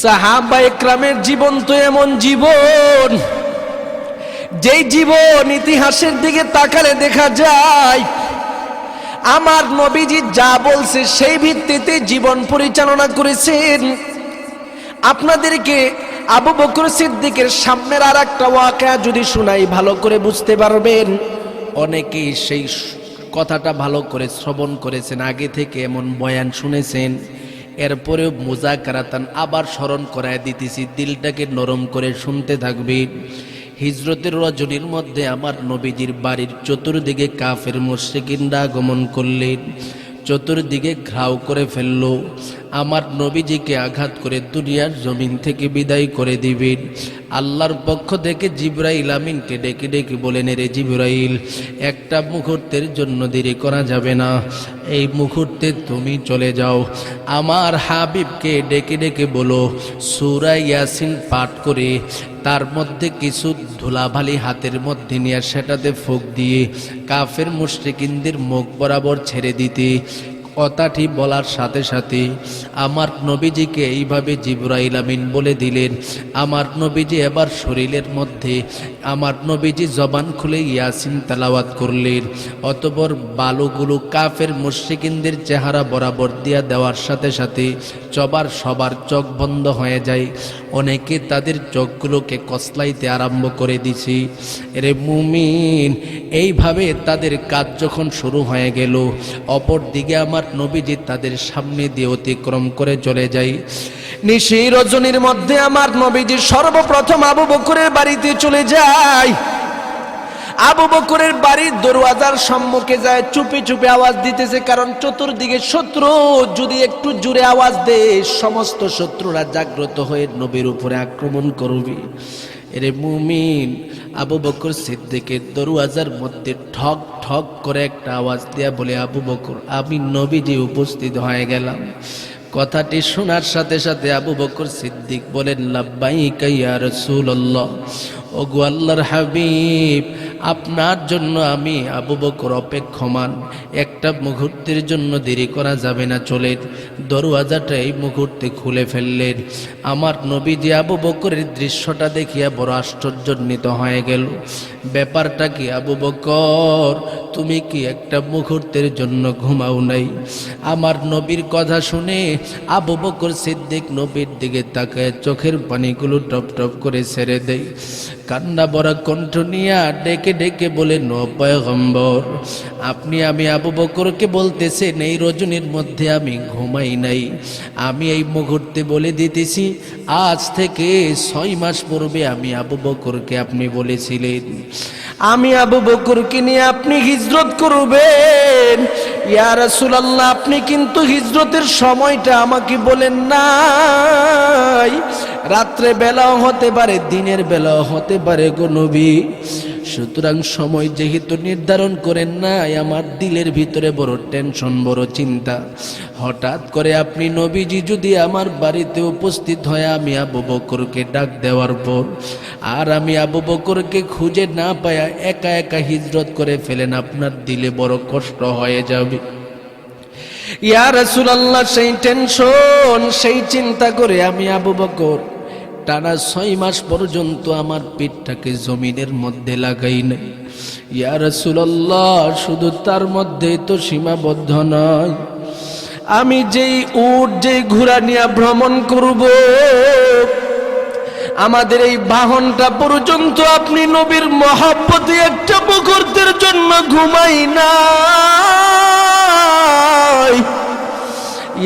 সাহাবা ইকরামের জীবন তো এমন জীবন, যেই জীবন ইতিহাসের দিকে তাকালে দেখা যায় আমার নবীজি যা বলছে সেই ভিত্তিতে জীবন পরিচালনা করেছেন। আপনাদেরকে আবু বকর সিদ্দিকের সামনের আর একটা ওয়াকিয়া যদি শোনাই ভালো করে বুঝতে পারবেন। অনেকেই সেই কথাটা ভালো করে শ্রবণ করেছেন, আগে থেকে এমন বয়ান শুনেছেন, এরপরেও মুজাকারাতান আবার স্মরণ করায় দিতেছি, দিলটাকে নরম করে শুনতে থাকবেন। হিজরতের রজনীর মধ্যে আমার নবীজির বাড়ির চতুর্দিকে কাফের মুশরিকিনরা আগমন করলেন, চতুর্দিকে ঘাও করে ফেলল, আমার নবীজিকে আঘাত করে দুনিয়ার জমিন থেকে বিদায় করে দিবেন। আল্লাহর পক্ষ থেকে জিবরাইল আমিনকে ডেকে ডেকে বলেন, রে জিবরাইল, একটা মুহূর্তের জন্য দেরি করা যাবে না, এই মুহূর্তে তুমি চলে যাও, আমার হাবিবকে ডেকে ডেকে বলো সূরা ইয়াসিন পাঠ করে তার মধ্যে কিছু ধুলাবালি হাতের মধ্যে নিয়ে সেটাতে ফুঁক দিয়ে কাফের মুশরিকিনদের মুখ বরাবর ছেড়ে দিতে। কথাটি বলার সাথে সাথে আমার নবীজিকে এইভাবে জিবরাইল আমিন বলে দিলেন। আমার নবীজি এবার শরীরের মধ্যে আমার নবীজি জবান খুলে ইয়াসিন তেলাওয়াত করলেন। অতঃপর বালুগুলো কাফের মুশরিকিনদের চেহারা বরাবর দিয়া দেওয়ার সাথে সাথে সবার চোখ বন্ধ হয়ে যায়। অনেকে তাদের চোখগুলোকে কসলাইতে আরম্ভ করে দিছে। এরে মুমিন, এইভাবে তাদের কাজ যখন শুরু হয়ে গেল, অপর দিকে আমার নবীজি তাদের সামনে দিয়ে অতিক্রম করে চলে যায়। নিশি রজনীর মধ্যে আমার নবীজি সর্বপ্রথম আবু বকরের বাড়িতে চলে যায়। আবু বকরের বাড়ির দরওয়াজার সম্মুখে যায়, চুপি চুপি আওয়াজ দিতেছে, কারণ চতুর্দিকে শত্রু। যদি একটু জোরে আওয়াজ দেয় সমস্ত শত্রুরা জাগ্রত হয়ে নবীর উপরে আক্রমণ করবে। এরে মুমিন, আবু বকর সিদ্দিকের দরওয়াজার মধ্যে ঠক ঠক করে একটা আওয়াজ দেয়া বলে, আবু বকর, আমি নবীজি উপস্থিত হয়ে গেলাম। কথাটি শোনার সাথে সাথে আবু বকর সিদ্দিক বলেন, লাব্বাইকা ইয়া রাসূলুল্লাহ, ওগো আল্লাহর হাবিব, আপনার জন্য আমি আবু বকর অপেক্ষমান। একটা মুহূর্তের জন্য দেরি করা যাবে না, চলেন। দরওয়াজাটা এই মুহূর্তে খুলে ফেললেন। আমার নবীজি আবু বকরের দৃশ্যটা দেখিয়া বড় আশ্চর্যান্বিত হয়ে গেল। ব্যাপারটা কি আবু বকর, তুমি কি একটা মুহূর্তের জন্য ঘুমাও নাই? আমার নবীর কথা শুনে আবু বকর সিদ্দিক নবীর দিকে তাকায় চোখের পানিগুলো টপ টপ করে ছেড়ে দেয়। কান্না ভরা কণ্ঠ নিয়ে ডেকে ডেকে বলেন, ও পয়গম্বর, আমি আবু বকরকে বলতেছেন এই রজনীর মধ্যে আমি ঘুমাই নাই। আমি এই মুহূর্তে বলে দিতেছি, আজ থেকে 6 মাস পূর্বে আমি আবু বকরকে আপনি বলেছিলেন আমি আবু বকরকে নিয়ে আপনি হিজরত করবেন। ইয়া রাসূলুল্লাহ, আপনি কিন্তু হিজরতের সময়টা আমাকে বলেন নাই। রাত্রে বেলাও হতে পারে, দিনের বেলাও হতে পারে গো নবী। সুতরাং সময় যেহেতু নির্ধারণ করেন নাই, আমার দিলের ভিতরে বড় টেনশন, বড় চিন্তা। হঠাৎ করে আপনি নবীজি যদি আমার বাড়িতে উপস্থিত হয়, আমি আবু বকরকে ডাক দেওয়ার পর আর আমি আবু বকরকে খুঁজে না পায়া একা একা হিজরত করে ফেলেন, আপনার দিলে বড় কষ্ট হয়ে যাবে। ইয়া রাসূলুল্লাহ, সেই টেনশন, সেই চিন্তা করে আমি আবু বকর টানা 6 মাস পর্যন্ত আমার পিঠটাকে জমিনের মধ্যে লাগাই নাই। ইয়া রাসূলুল্লাহ, শুধু তার মধ্যে তো সীমাবদ্ধ নয়, আমি যেই উট, যেই ঘোড়া নিয়ে ভ্রমণ করব, আমাদের এই বাহনটা পর্যন্ত আপনি নবীর মহব্বতে একটা মুহূর্তের জন্য ঘুমাই না।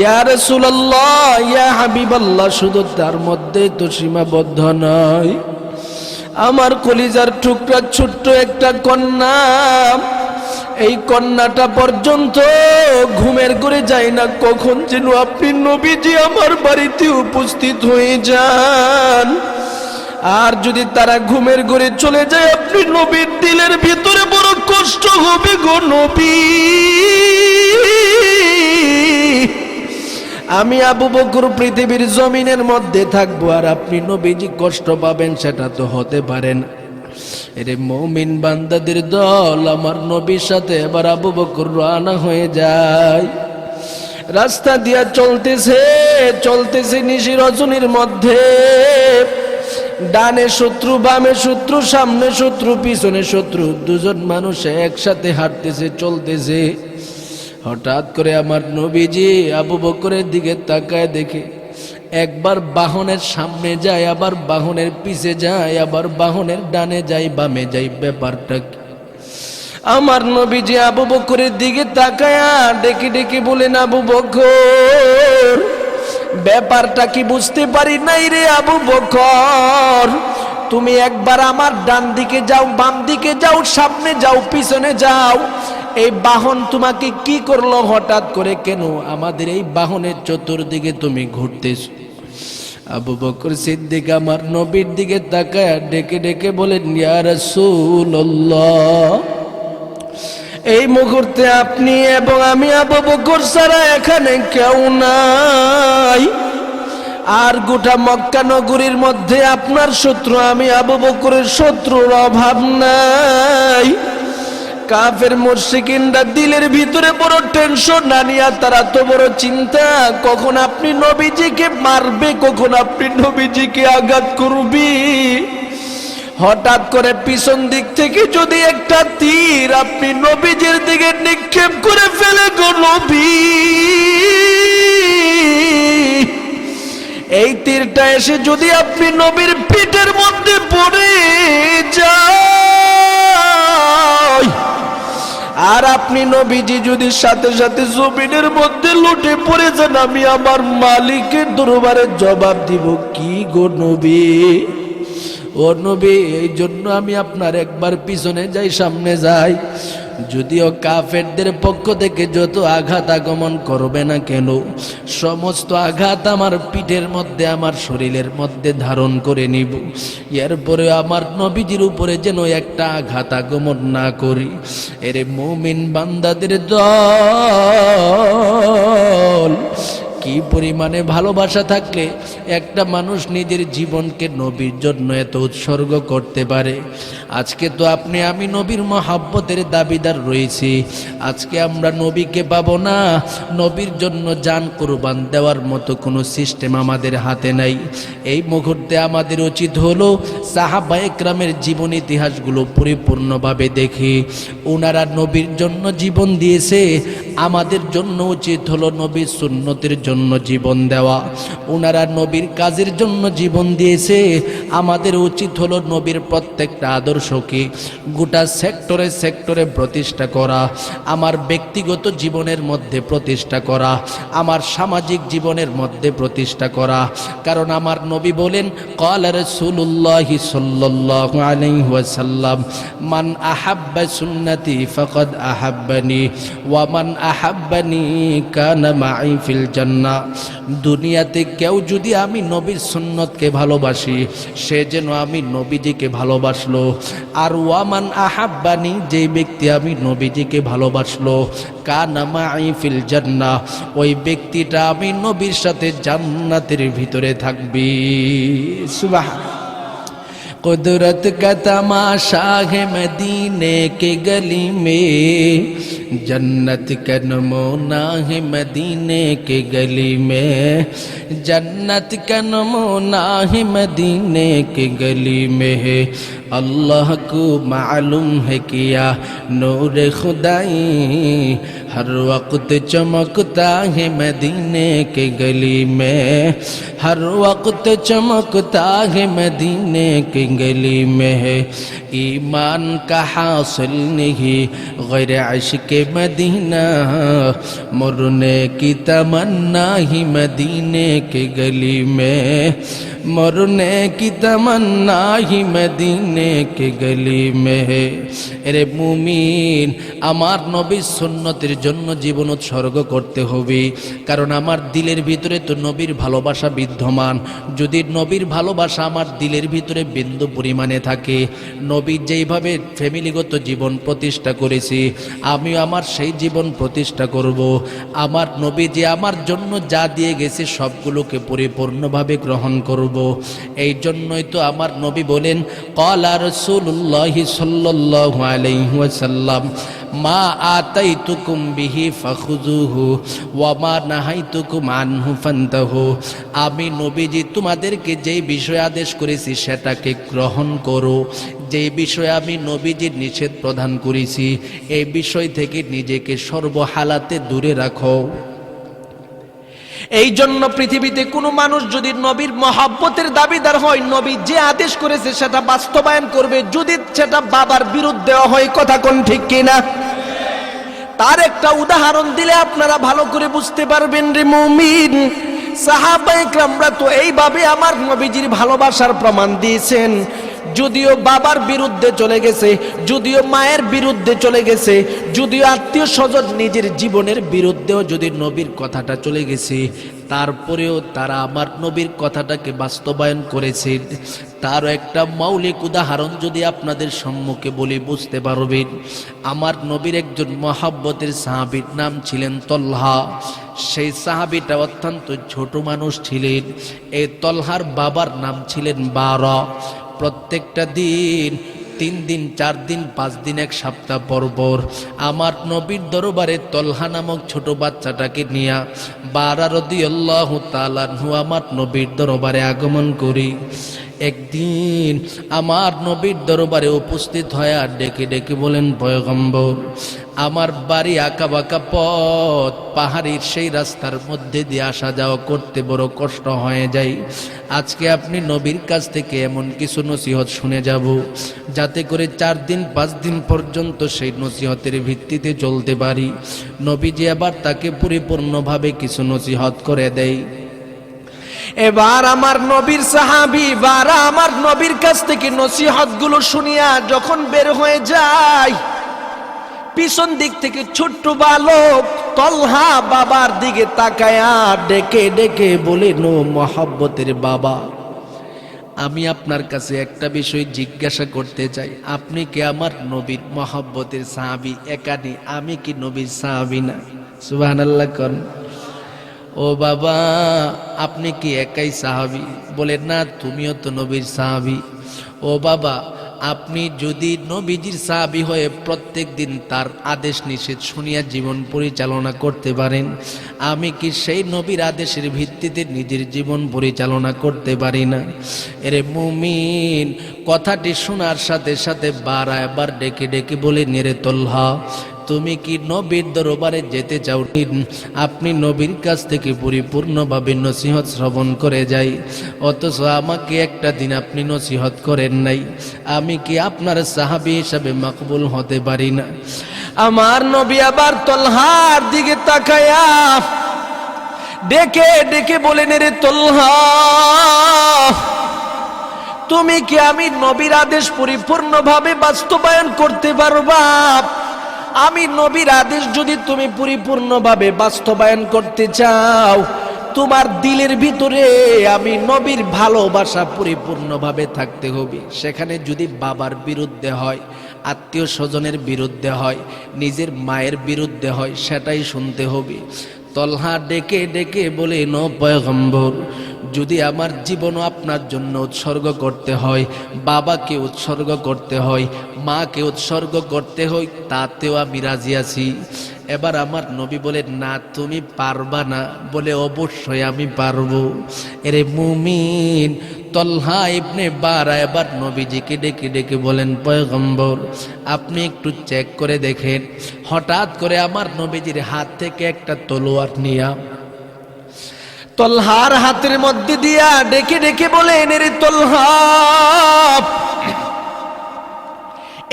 ইয়া রাসূলুল্লাহ, ইয়া হাবিবাল্লাহ, শুধু তার মধ্যে তো সীমাবদ্ধ নয়, আমার কলিজার টুকরা ছোট্ট একটা কন্যা, এই কন্যাটা পর্যন্ত ঘুমের ঘরে যায় না। কখন যেন আপনি নবীজি আমার বাড়িতে উপস্থিত হয়ে যান। আর যদি তারা ঘুমের ঘরে চলে যায়, আপনি নবীর দিলের ভিতরে বড় কষ্ট হবে গো নবী। আমি আবু বকর পৃথিবীর জমিনের মধ্যে থাকবো আর আপনি নবীজি কষ্ট পাবেন, সেটা তো হতে পারে না। এরে মুমিন বান্দাদের দল, আমার নবীর সাথে এবার আবু বকর রওনা হয়ে যায়। রাস্তা দিয়া চলতেছে নিশি রজনীর মধ্যে। ডানে শত্রু, বামে শত্রু, সামনে শত্রু, পিছনে শত্রু, দুজন মানুষ একসাথে হাঁটতেছে, চলতেছে। হঠাৎ করে আমার নবীজি আবু বকরের দিকে তাকায় দেখে একবার বাহনের সামনে যায়, আবার বাহনের পিছে যায়, আবার বাহনের ডানে যায়, বামে যায়। ব্যাপারটা কি? আমার নবীজি আবু বকরের দিকে তাকায়া ডেকে ডেকে বলেন, আবু বকর, ব্যাপারটা কি বুঝতে পারি নাই রে আবু বকর। তুমি একবার আমার ডান দিকে যাও, বাম দিকে যাও, সামনে যাও, পিছনে যাও। এই বাহন তোমাকে কি করলো হঠাৎ করে? কেন আমাদের এই বাহনের চতুর্দিকে তুমি ঘুরতেছ? আবু বকর সিদ্দিক আমার নবীর দিকে তাকায় ডেকে ডেকে বলেন, ইয়া রাসূলুল্লাহ, এই মুহূর্তে আপনি এবং আমি আবু বকর ছাড়া এখানে কেউ নাই। আর গোটা মক্কা নগরীর মধ্যে আপনার শত্রু আমি আবু বকরের শত্রুর অভাব নাই। কাফের মুশরিকিনরা দিলের ভিতরে বড় টেনশন না নিয়া তারা তো বড় চিন্তা, কখন আপনি নবীজিকে মারবে, কখন আপনি নবীজিকে আঘাত করবি। হঠাৎ করে পিছন দিক থেকে যদি একটা তীর আপনি নবীজির দিকে নিক্ষেপ করে ফেলে গো নবী, এই তীরটা এসে যদি আপনি নবীর পিঠের মধ্যে পড়ে যায়, আর আপনি নবীজি যদি সাথে সাথে জমিনের মধ্যে লুটে পড়ে যান, আমি আমার মালিকের দরবারে জবাব দিব কি গো নবী। ও নবী, এই জন্য আমি আপনার একবার পিছনে যাই, সামনে যাই। যদিও কাফেরদের পক্ষ থেকে যত আঘাত আগমন করবে না কেন, সমস্ত আঘাত আমার পিঠের মধ্যে, আমার শরীরের মধ্যে ধারণ করে নিব। এরপরে আমার নবীজির উপরে যেন একটা আঘাত আগমন না করি। এরে মুমিন বান্দাদের দল, কি পরিমাণে ভালোবাসা থাকলে একটা মানুষ নিজের জীবনকে নবীর জন্য এত উৎসর্গ করতে পারে। আজকে তো আপনি আমি নবীর মহাব্বতের দাবিদার রয়েছি, আজকে আমরা নবীকে পাবো না, নবীর জন্য জান কুরবান দেওয়ার মতো কোনো সিস্টেম আমাদের হাতে নাই। এই মুহূর্তে আমাদের উচিত হলো সাহাবায়ে কেরামের জীবন ইতিহাসগুলো পরিপূর্ণভাবে দেখি। ওনারা নবীর জন্য জীবন দিয়েছে, আমাদের জন্য উচিত হলো নবীর সুন্নতের জন্য জীবন দেওয়া। ওনারা নবীর কাজের জন্য জীবন দিয়েছে, আমাদের উচিত হলো নবীর প্রত্যেকটা আদর্শকে গোটা সেক্টরে সেক্টরে প্রতিষ্ঠা করা, আমার ব্যক্তিগত জীবনের মধ্যে প্রতিষ্ঠা করা, আমার সামাজিক জীবনের মধ্যে প্রতিষ্ঠা করা। কারণ আমার নবী বলেন, ক্বালা রাসূলুল্লাহ সাল্লাল্লাহু আলাইহি ওয়াসাল্লাম, মান আহাব্বা সুন্নতি ফাকাদ আহাব্বানি ওয়া মান আহাব্বানি কানা মাই ফিল জান্নাহ। দুনিয়াতে কেউ যদি আমি নবীর সুন্নতকে ভালোবাসি, সে যেন আমি নবীজিকে ভালোবাসলো। আর ওয়ামান আহাব্বানি, যে ব্যক্তি আমি নবীজিকে ভালোবাসলো, কানা মাই ফিল জান্নাহ, ওই ব্যক্তিটা আমি নবীর সাথে জান্নাতের ভিতরে থাকবি। সুবহান। कुदरत का तमाशा है मदीने के गली में, जन्नत का नमूना है मदीने के गली में, जन्नत का नमूना है मदीने के गली में है। अल्लाह को मालूम है किया नूर खुदाई हर वक्त चमकता है मदीने के गली में, हर वक्त चमकता है मदीने के गली में है। ईमान का हासिल नहीं गैर इश्क मदीना, मरने की तमन्ना ही मदीने के गली में, मरने की तमन्ना ही मदीने के गली में है। এরে মুমিন, আমার নবীর সুন্নতের জন্য জীবন উৎসর্গ করতে হবে, কারণ আমার দিলের ভিতরে তো নবীর ভালোবাসা বিদ্যমান। যদি নবীর ভালোবাসা আমার দিলের ভিতরে বিন্দু পরিমাণে থাকে, নবী যেইভাবে ফ্যামিলিগত জীবন প্রতিষ্ঠা করেছি, আমি আমার সেই জীবন প্রতিষ্ঠা করব। আমার নবী যে আমার জন্য যা দিয়ে গেছে সবগুলোকে পরিপূর্ণভাবে গ্রহণ করব। এই জন্যই তো আমার নবী বলেন, ক্বালা রাসূলুল্লাহ সাল্লাল্লাহু আলাইহি ওয়াসাল্লাম, মা আতাইতুকুম বিহি ফাখুযুহু ওয়া মা নাহাইতুকুম আনহু ফান্তাহু। আমি নবীজি তোমাদেরকে যেই বিষয় আদেশ করেছি সেটাকে গ্রহণ করো, যেই বিষয়ে আমি নবীজির নিষেধ প্রদান করেছি এই বিষয় থেকে নিজেকে সর্বহালাতে দূরে রাখো। এই জন্য পৃথিবীতে কোনো মানুষ যদি নবীর মহব্বতের দাবিদার হয়, নবী যে আদেশ করেছে সেটা বাস্তবায়ন করবে, যদি সেটা বাবার বিরুদ্ধে হয়। কথা কোন ঠিক কিনা? তার একটা উদাহরণ দিলে আপনারা ভালো করে বুঝতে পারবেন রে মুমিন। সাহাবায়ে কেরামরা তো এইভাবে আমার নবীজির ভালোবাসার প্রমাণ দিয়েছেন। যদিও বাবার বিরুদ্ধে চলে গেছে, যদিও মায়ের বিরুদ্ধে চলে গেছে, যদিও আত্মীয় স্বজন নিজের জীবনের বিরুদ্ধেও যদি নবীর কথাটা চলে গেছে, তারপরেও তারা আমার নবীর কথাটাকে বাস্তবায়ন করেছেন। তারও একটা মৌলিক উদাহরণ যদি আপনাদের সম্মুখে বলি বুঝতে পারবেন। আমার নবীর একজন মহব্বতের সাহাবীর নাম ছিলেন তলহা। সেই সাহাবীটা অত্যন্ত ছোট মানুষ ছিলেন। এই তলহার বাবার নাম ছিলেন বারা। প্রত্যেকটা দিন 3 দিন 4 দিন 5 দিন 1 সপ্তাহ পর পর আমার নবীর দরবারে তলহা নামক ছোট বাচ্চাটাকে নিয়ে বারা রাদিয়াল্লাহু তাআলা আনহু আমার নবীর দরবারে আগমন করি। একদিন আমার নবীর দরবারে উপস্থিত হয়ে ডেকে ডেকে বলেন, পয়গম্বর, আমার বাড়ি আঁকা বাঁকা পথ, পাহাড়ির সেই রাস্তার মধ্যে দিয়ে আসা যাওয়া করতে বড় কষ্ট হয়ে যায়। আজকে আপনি নবীর কাছ থেকে এমন কিছু নসিহত শুনে যাব যাতে করে 4 দিন 5 দিন পর্যন্ত সেই নসিহতের ভিত্তিতে চলতে পারি। নবীজি আবার তাকে পরিপূর্ণভাবে কিছু নসিহত করে দেয়। এবার আমার নবীর সাহাবী বারা আমার নবীর কাছ থেকে নসিহতগুলো শুনিয়া যখন বের হয়ে যায়, পিছন দিক থেকে ছোট্ট বালক তলহা বাবার দিকে তাকায়া ডেকে ডেকে বলে, নো মহব্বতের বাবা, আমি আপনার কাছে একটা বিষয় জিজ্ঞাসা করতে চাই। আপনি কি আমার নবীর মহব্বতের সাহাবী? একানি আমি কি নবীর সাহাবী না? সুবহানাল্লাহ কোন। ও বাবা, আপনি কি একাই সাহাবী? বলে, না, তুমিও তো নবীর সাহাবী। ও বাবা, আপনি যদি নবীজির সাহাবী হয়ে প্রত্যেক দিন তার আদেশ নিষেধ শুনিয়া জীবন পরিচালনা করতে পারেন, আমি কি সেই নবীর আদেশের ভিত্তিতে নিজের জীবন পরিচালনা করতে পারি না? এরে মুমিন, কথাটি শোনার সাথে সাথে বারবার ডেকে ডেকে বলে, নেরে তলহা, তুমি কি নবীর দরবারে যেতে চাও? আপনি নবীর কাছ থেকে পরিপূর্ণভাবে নসিহত শ্রবণ করে যাই, অথচ আমাকে একটা দিন আপনি নসিহত করেন নাই। আমি কি আপনার সাহাবী হিসাবে মকবুল হতে পারি না? আমার নবী আবার তলহার দিকে তাকায়া ডেকে ডেকে বলেন, রে তলহা, তুমি কি আমি নবীর আদেশ পরিপূর্ণভাবে বাস্তবায়ন করতে পারবা? আমি নবীর আদেশ যদি তুমি পরিপূর্ণভাবে বাস্তবায়ন করতে চাও, তোমার দিলের ভিতরে আমি নবীর ভালোবাসা পরিপূর্ণভাবে থাকতে হবে। সেখানে যদি বাবার বিরুদ্ধে হয়, আত্মীয় স্বজনের বিরুদ্ধে হয়, নিজের মায়ের বিরুদ্ধে হয়, সেটাই শুনতে হবে। তলহা ডেকে ডেকে বলে, নো পয়গম্বর, যদি আমার জীবনও আপনার জন্য উৎসর্গ করতে হয়, বাবাকে উৎসর্গ করতে হয়, মাকে উৎসর্গ করতে হয়, তাতেও আমি রাজি আছি। এবার আমার নবী বলে, না, তুমি পারবা না। বলে, অবশ্যই আমি পারবো। এরে মুমিন, তলহা ইবনে বারা এবার নবীজিকে ডেকে ডেকে বলেন, পয়গম্বর, আপনি একটু চেক করে দেখেন। হঠাৎ করে আমার নবীজির হাত থেকে একটা তলোয়ার নিয়া তলহার হাতের মধ্যে দিয়া ডেকে ডেকে বলেন, রে তলহা,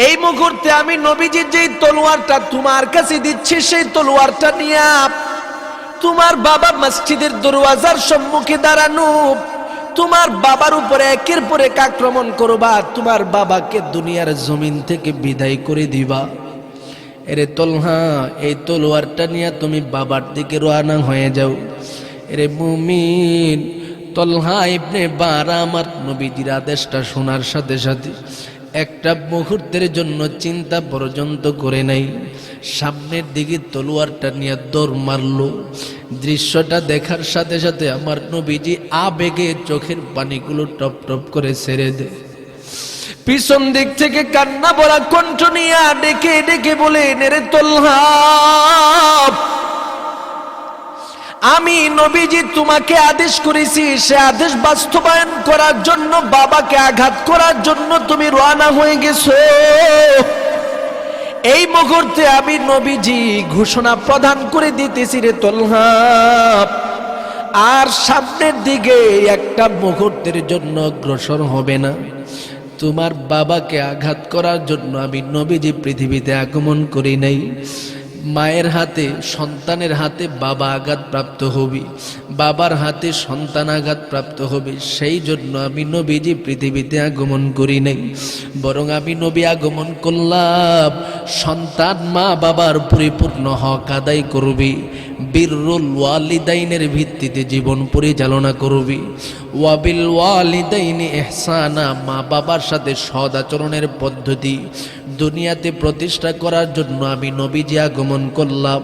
এই মুহূর্তে আমি নবীজির যেই তলোয়ারটা তোমার কাছে দিচ্ছি, সেই তলোয়ারটা নিয়া তোমার বাবা মসজিদের দরওয়াজার সম্মুখে দাঁড়ানো, তোমার বাবার উপরে একের পর এক আক্রমণ করবা, তোমার বাবাকে দুনিয়ার জমিন থেকে বিদায় করে দিবা। এরে তলহা, এই তলোয়ারটা নিয়ে তুমি বাবার দিকে রওনা হয়ে যাও। এরে মুমিন, তলহা ইবনে বারা আমার নবীজির আদেশটা শোনার সাথে সাথে একটা মুহূর্তের জন্য চিন্তা পর্যন্ত করে নাই, সামনের দিকে তলোয়ারটা নিয়ে দৌড় মারলো। দৃশ্যটা দেখার সাথে সাথে আমার নবীজি আবেগে চোখের পানিগুলো টপ টপ করে ছেড়ে দেয়। পিছন দিক থেকে কান্না ভরা কণ্ঠ নিয়ে ডেকে ডেকে বলে, রে তলহা, আমি নবীজি তোমাকে আদেশ করেছি, সে আদেশ বাস্তবায়ন করার জন্য, বাবাকে আঘাত করার জন্য তুমি রওনা হয়ে গেছো। এই মুহূর্তে আমি নবীজি ঘোষণা প্রদান করে দিতেছি, রে তলহা, আর সামনের দিকে একটা মুহূর্তের জন্য অগ্রসর হবে না। তোমার বাবাকে আঘাত করার জন্য আমি নবীজি পৃথিবীতে আগমন করি নাই। মায়ের হাতে সন্তানের হাতে বাবা আঘাতপ্রাপ্ত হবে, বাবার হাতে সন্তান আঘাতপ্রাপ্ত হবে। সেই জন্য আমি নবীজি পৃথিবীতে আগমন করি নাই, বরং আমি নবী আগমন করলাম সন্তান মা বাবার পরিপূর্ণ হক আদায় করবে, বিররুল ওয়ালিদাইনের ভিত্তিতে জীবন পরিচালনা করবে। ওয়াবিল ওয়ালিদাইনি ইহসানা, মা বাবার সাথে সদ আচরণের পদ্ধতি দুনিয়াতে প্রতিষ্ঠা করার জন্য আমি নবীজি আগমন করলাম।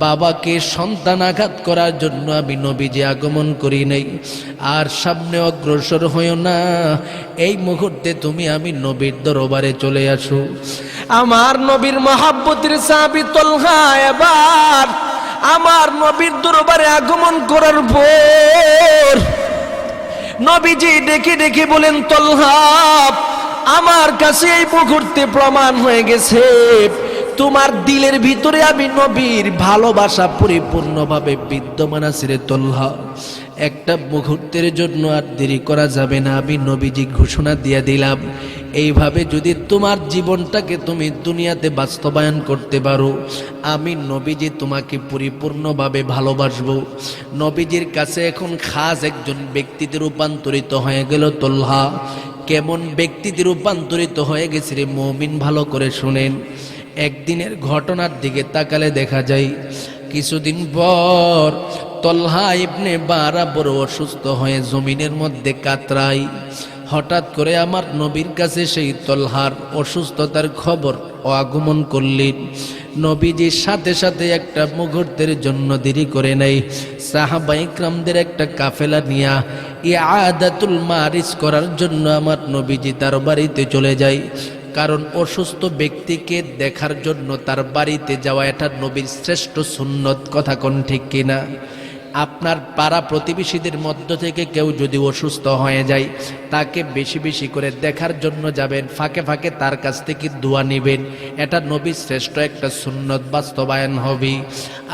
বাবাকে সন্তান আঘাত করার জন্য আমি নবীজি আগমন করি নাই। আর সামনে অগ্রসর হইও না, এই মুহূর্তে তুমি আমি নবীর দরবারে চলে আসো। আমার নবীর মহাব্বতের সাহাবী তলহা এবার আমার নবীর দরবারে আগমন করার পর নবীজি ডেকে ডেকে বলেন, তলহা আমার কাছে এই মুহূর্তে প্রমাণ হয়ে গেছে তোমার দিলের ভিতরে আমি নবীর ভালোবাসা পরিপূর্ণভাবে বিদ্যমান আছে রে তলহা। একটা মুহূর্তের জন্য আর দেরি করা যাবে না, আমি নবীজি ঘোষণা দিয়ে দিলাম, এইভাবে যদি তোমার জীবনটাকে তুমি দুনিয়াতে বাস্তবায়ন করতে পারো, আমি নবীজি তোমাকে পরিপূর্ণভাবে ভালোবাসবো। নবীজির কাছে এখন খাস একজন ব্যক্তিতে রূপান্তরিত হয়ে গেল তলহা। কেমন ব্যক্তিতে রূপান্তরিত হয়ে গেছে রে মুমিন, ভালো করে শুনেন। একদিনের ঘটনার দিকে তাকালে দেখা যায় কিছুদিন পর তলহা ইবনে বারা বড় অসুস্থ হয়ে জমিনের মধ্যে কাতরায়। হঠাৎ করে আমার নবীর কাছে সেই তলহার অসুস্থতার খবর আগমন করলেন। নবীজির সাথে সাথে একটা মুহূর্তের জন্য দেরি করে নাই, সাহাবা ইকরামদের একটা কাফেলা নিয়া ইআদাতুল মারিজ করার জন্য আমার নবীজি তার বাড়িতে চলে যায়। কারণ অসুস্থ ব্যক্তিকে দেখার জন্য তার বাড়িতে যাওয়া এটা নবীর শ্রেষ্ঠ সুন্নত। কথা কোন ঠিক কিনা? আপনার পাড়া প্রতিবেশীদের মধ্য থেকে কেউ যদি অসুস্থ হয়ে যায়, তাকে বেশি বেশি করে দেখার জন্য যাবেন, ফাঁকে ফাঁকে তার কাছ থেকে দোয়া নেবেন, এটা নবীর শ্রেষ্ঠ একটা সুন্নত বাস্তবায়ন হবে।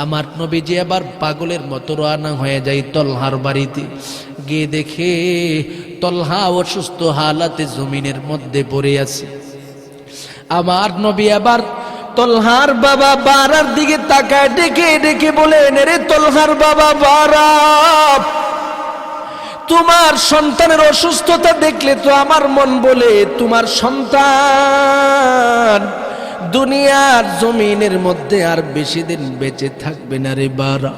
আমার নবীজি আবার পাগলের মতো রওনা হয়ে যায় তলহার বাড়িতে। গিয়ে দেখে তলহা অসুস্থ হালাতে জমিনের মধ্যে পড়ে আছে। আমার নবী আবার তলহার বাবা বারার দিকে তাকায় ডেকে ডেকে বলেন, রে তলহার বাবা বারা, তোমার সন্তানের অসুস্থতা দেখলে তো আমার মন বলে তোমার সন্তান দুনিয়ার জমিনের মধ্যে আর বেশি দিন বেঁচে থাকবে না রে বারা।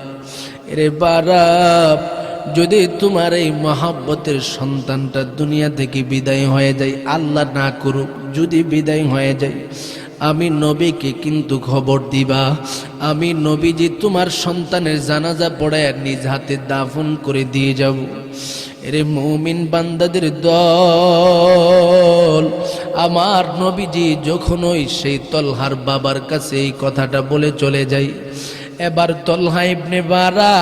রে বারা, যদি তোমার এই মহাব্বতের সন্তানটা দুনিয়া থেকে বিদায় হয়ে যায়, আল্লাহ না করুক যদি বিদায় হয়ে যায়, আমি নবীকে কিন্তু খবর দিবা। আমি নবীজি তোমার সন্তানের জানাজা পড়ায় নিজ হাতে দাফন করে দিয়ে যাব। এরে মুমিন বান্দাদের দল, আমার নবীজি যখন ওই সেই তলহার বাবার কাছে এই কথাটা বলে চলে যায়, এবার তলহা ইবনে বারা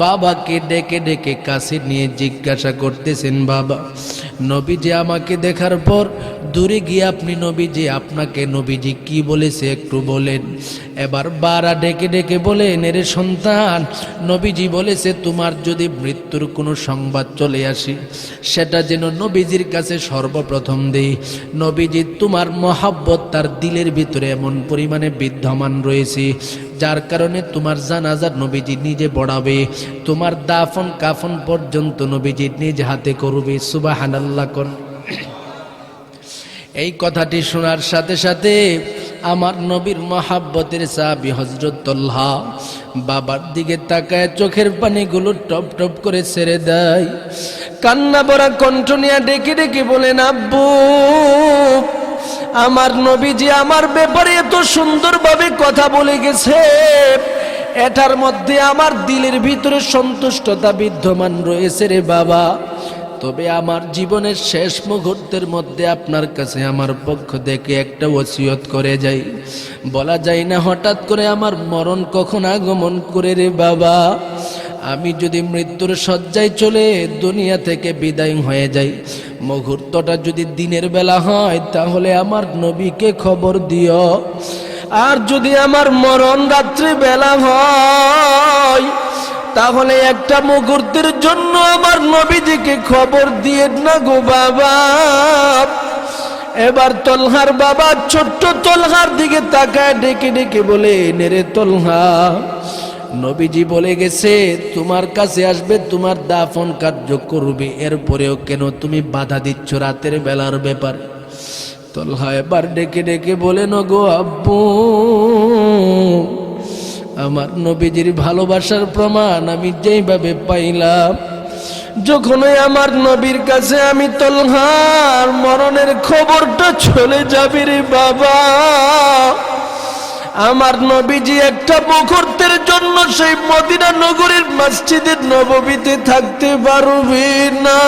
বাবাকে ডেকে ডেকে কাছে নিয়ে জিজ্ঞাসা করতেছেন, বাবা নবীজি আমাকে দেখার পর দূরে গিয়ে আপনি নবীজি আপনাকে নবীজি কি বলেছে একটু বলেন। এবার বারা ডেকে ডেকে বলেন, এরে সন্তান, নবীজি বলেছে তোমার যদি মৃত্যুর কোনো সংবাদ চলে আসে, সেটা যেন নবীজির কাছে সর্বপ্রথম দেই। নবীজি তোমার মহাব্বত তার দিলের ভিতরে এমন পরিমাণে বিদ্যমান রয়েছে, যার কারণে তোমার জানাজা নবীজি নিজে পড়াবে, তোমার দাফন কাফন পর্যন্ত নবীজি নিজ হাতে করবে। সুবহানাল্লাহ কোন। এই কথাটি শোনার সাথে সাথে আমার নবীর মহাব্বতের সাহাবী হযরত তলহা বাবার দিকে তাকায় চোখের পানিগুলো টপ টপ করে ছেড়ে দেয়। কান্না ভরা কণ্ঠ নিয়ে ডেকে ডেকে বলেন, আব্বু, আমার নবীজি আমার ব্যাপারে এত সুন্দরভাবে কথা বলে গেছে, এটার মধ্যে আমার দিলের ভিতরে সন্তুষ্টতা বিদ্যমান রয়েছে রে বাবা। তবে আমার জীবনের শেষ মুহূর্তের মধ্যে আপনার কাছে আমার পক্ষ থেকে একটা ওসিয়ত করে যাই। বলা যায় না হঠাৎ করে আমার মরণ কখন আগমন করে রে বাবা। আমি যদি মৃত্যুর শয্যায় চলে দুনিয়া থেকে বিদায় হয়ে যাই, মুহূর্তটা যদি দিনের বেলা হয়, তাহলে আমার নবীকে খবর দিও। আর যদি আমার মরণ রাত্রি বেলা হয়, তাহলে একটা মুহূর্তের জন্য আমার নবীজিকে খবর দিয়ে না গো বাবা। এবার তলহার বাবা ছোট্ট তলহার দিকে তাকায় ডেকে ডেকে বলে, নেরে তলহা, নবীজি বলে গেছে তোমার কাছে আসবে, তোমার দাফন কার্য করবে, এরপরেও কেন তুমি বাধা দিচ্ছ রাতের বেলার ব্যাপার? তলহা এবার ডেকে ডেকে বলে, নগো আব্বু, আমার নবীজির ভালোবাসার প্রমাণ আমি যেইভাবে পাইলাম, যখনই আমার নবীর কাছে আমি তলহার মরণের খবরটা চলে যাবে রে বাবা, আমার নবীজি একটা মুহূর্তের জন্য সেই মদিনা নগরীর মসজিদের নববীতে থাকতে পারবে না।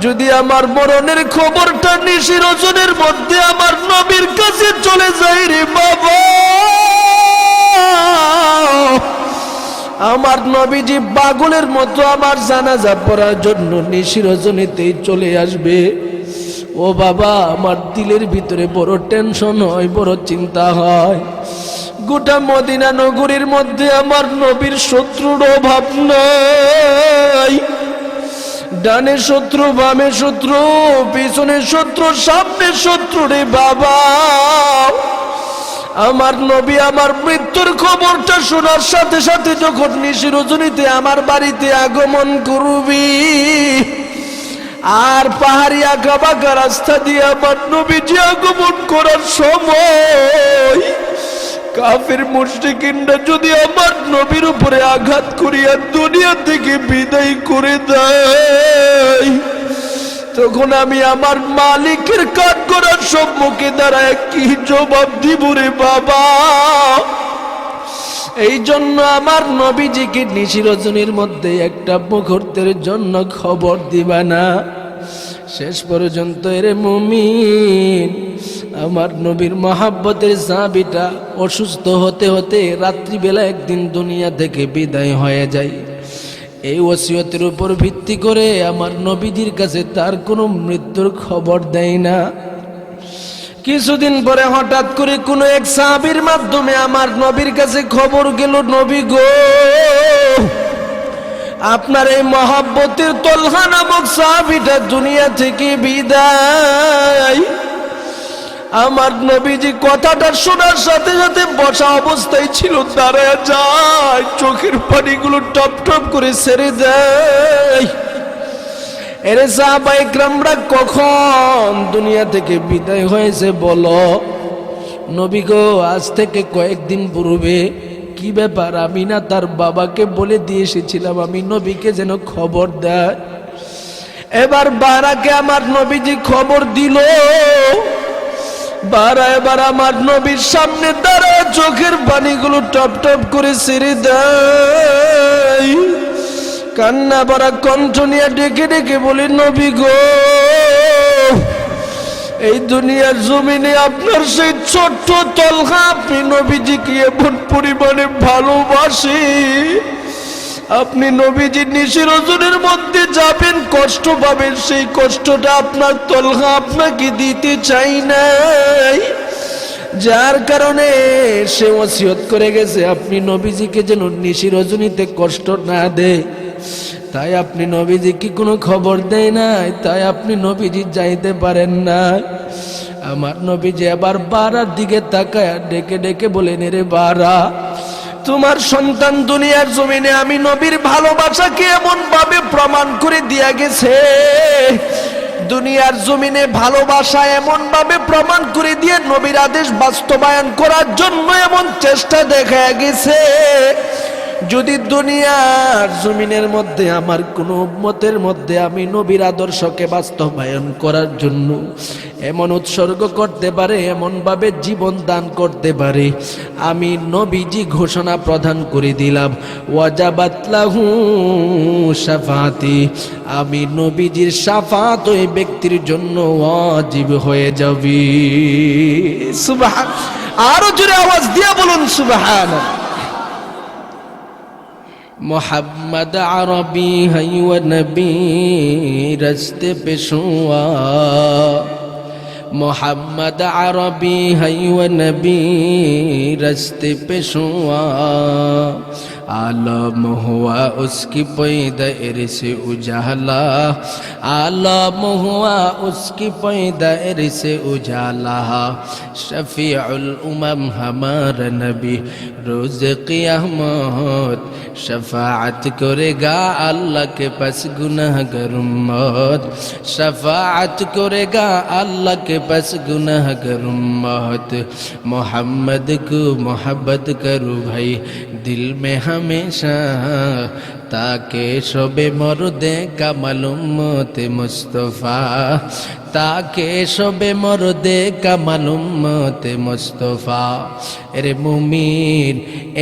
যদি আমার মরণের খবরটা নিশি রজনের মধ্যে আমার নবীর কাছে চলে যায় রে বাবা, আমার নবীজি পাগলের মতো আমার জানাজা পড়ার জন্য নিশি রজনীতেই চলে আসবে। ও বাবা, আমার দিলের ভিতরে বড় টেনশন হয়, বড় চিন্তা হয়। গোটা মদিনা নগরীর মধ্যে আমার নবীর শত্রুর অভাব নাই। ডানে শত্রু, বামে শত্রু, পিছনে শত্রু, সামনে শত্রু রে বাবা। আমার নবী আমার মৃত্যুর খবরটা শোনার সাথে সাথে যখন নিশি রজনীতে আমার বাড়িতে আগমন করবি, আর পাহাড়ি আঁকা বাঁকা রাস্তা দিয়ে আমার নবীজি আগমন করার সময় কাফের মুশরিকিনরা যদি আমার নবীর উপরে আঘাত করিয়া দুনিয়া থেকে বিদায় করে দেয়, তখন আমি আমার মালিকের কাঠ করার সম্মুখে দাঁড়ায় কি জবাব দিব রে বাবা? এই জন্য আমার নবীজিকে নিশি রজনীর মধ্যে একটা মুহূর্তের জন্য খবর দিবা না। শেষ পর্যন্ত এরে মুমিন, আমার নবীর মহাব্বতের সাহাবীটা অসুস্থ হতে হতে রাত্রিবেলা একদিন দুনিয়া থেকে বিদায় হয়ে যায়। এই ওসিয়তের উপর ভিত্তি করে আমার নবীজির কাছে তার কোনো মৃত্যুর খবর দেয় না। কিছুদিন পরে হঠাৎ করে কোনো এক সাহাবীর মাধ্যমে আমার নবীর কাছে খবর গেল, নবী গো, আপনার এই মহাব্বতের তলহা নামক সাহাবীটা দুনিয়া থেকে বিদায়। আমার নবীজি কথাটা শোনার সাথে সাথে বসা অবস্থায় ছিল, দাঁড়ায় যায়, চোখের পানিগুলো টপ টপ করে ছেড়ে দেয়। এরে সাহাবায়ে কেরামরা কখন দুনিয়া থেকে বিদায় হয়েছে বলো? নবী গো, আজ থেকে কয়েকদিন পূর্বে। কি ব্যাপার? আমি না তার বাবাকে বলে দিয়ে এসেছিলাম আমি নবীকে যেন খবর দেয়। এবার বারাকে আমার নবীজি খবর দিল। বারা এবার আমার নবীর সামনে দাঁড়ায় চোখের পানিগুলো টপ টপ করে ছেড়ে দেয়। কান্না ভরা কণ্ঠ নিয়ে ডেকে ডেকে বলে, নবী গো, এই দুনিয়ার জমিনে আপনার সেই ছোট্ট তলহা, আপনি নবীজিকে এমন পরিমাণে ভালোবাসে, আপনি নবীজি নিশি রজনীর মধ্যে যাবেন, কষ্ট পাবেন, সেই কষ্টটা আপনার তলহা আপনাকে দিতে চাই নাই, যার কারণে সে ওসিয়ত করে গেছে আপনি নবীজিকে যেন নিশি রজনীতে কষ্ট না দেয়। তাই আপনি নবীজিকে কোনো খবর দেয় নাই, তাই আপনি নবীজি যাইতে পারেন না। আমার নবীজি এবার বারার দিকে তাকায় ডেকে ডেকে বলেন, রে বারা, তোমার সন্তান দুনিয়ার জমিনে আমি নবীর ভালোবাসাকে এমন ভাবে প্রমাণ করে দিয়া গেছে, দুনিয়ার জমিনে ভালোবাসা এমন ভাবে প্রমাণ করে দিয়ে নবীর আদেশ বাস্তবায়ন করার জন্য এমন চেষ্টা দেখা গেছে, যদি দুনিয়ার জমিনের মধ্যে আমার কোনো উম্মতের মধ্যে আমি নবীর আদর্শকে বাস্তবায়ন করার জন্য এমন উৎসর্গ করতে পারে, এমন ভাবে জীবন দান করতে পারে, আমি নবীজি ঘোষণা প্রদান করে দিলাম, ওয়াজাবাত লাহু শাফাআতি, আমি নবীজির শাফাত ওই ব্যক্তির জন্য ওয়াজিব হয়ে যাবে। সুবহান, আরো জোরে আওয়াজ দিয়ে বলুন সুবহানাল্লাহ। मोहम्मद अरबी है व नबी रस्ते पे शुआ, मोहम्मद अरबी है व नबी रस्ते पे शुआ, आलम हुआ उसकी पैदाइश से उजाला, आलम हुआ उसकी पैदाइश से उजाला। शफीउल उमम हमारा नबी रोज क़यामत शफाअत करेगा अल्लाह के पास गुनाहगार उम्मत, शफाअत करेगा अल्लाह के पास गुनाहगार उम्मत। मोहम्मद को मोहब्बत करो भाई दिल में हमेशा, ताके शोबे मर्दे का मालूमत मुस्तफा, ताके शोबे मर्दे का मालूमत मुस्तफा। এরে মুমিন,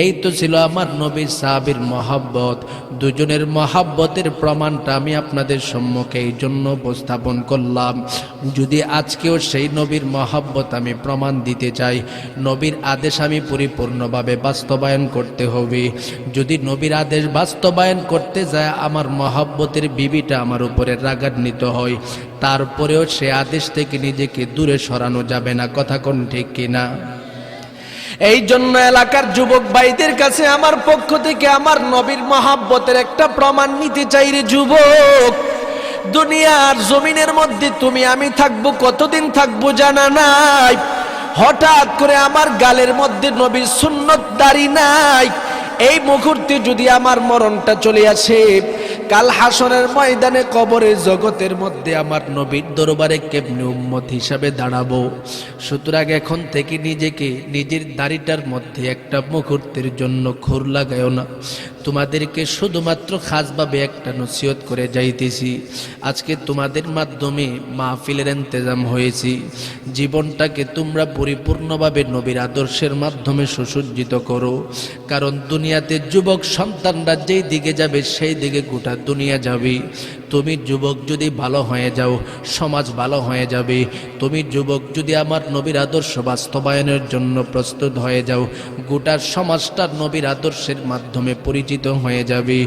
এই তো ছিল আমার নবীর সাহাবীর মহব্বত। দুজনের মহব্বতের প্রমাণটা আমি আপনাদের সম্মুখে এই জন্য উপস্থাপন করলাম। যদি আজকেও সেই নবীর মহব্বত আমি প্রমাণ দিতে চাই, নবীর আদেশ আমি পরিপূর্ণভাবে বাস্তবায়ন করতে হবে। যদি নবীর আদেশ বাস্তবায়ন করতে যায় আমার মহব্বতের বিবিটা আমার উপরে রাগান্বিত হয়, তারপরেও সে আদেশ থেকে নিজেকে দূরে সরানো যাবে না। কথা কোন ঠিক কিনা? এই জন্য এলাকার যুবক ভাইদের কাছে আমার পক্ষ থেকে আমার নবীর মহব্বতের একটা প্রমাণ নিতে চাই রে যুবক। দুনিয়ার জমিনের মধ্যে তুমি আমি থাকবো, কতদিন থাকবো জানা নাই। হঠাৎ করে আমার গালের মধ্যে নবীর সুন্নত দাড়ি নাই, এই মুহূর্তে যদি আমার মরণটা চলে আসে, কাল হাসরের ময়দানে কবরের জগতের মধ্যে আমার নবীর দরবারে কেমনে উম্মত হিসাবে দাঁড়াবো। সুতরাং এখন থেকে নিজেকে নিজের দাড়িটার মধ্যে একটা মুহূর্তের জন্য খুর লাগায়ও না। তোমাদেরকে শুধুমাত্র খাসভাবে একটা নসিহত করে যাইতেছি। আজকে তোমাদের মাধ্যমে মাহফিলের ইন্তজাম হয়েছি, জীবনটাকে তোমরা পরিপূর্ণভাবে নবীর আদর্শের মাধ্যমে সুসজ্জিত করো। কারণ দুনিয়াতে যুবক সন্তানরা যেই দিকে যাবে সেই দিকে গোটা দুনিয়া যাবে। তুমি যুবক যদি ভালো হয়ে যাও, সমাজ ভালো হয়ে যাবে। তুমি যুবক যদি আমার নবীর আদর্শ বাস্তবায়নের জন্য প্রস্তুত হয়ে যাও, গোটা সমাজটা নবীর আদর্শের মাধ্যমে পরিচিত হয়ে যাবে।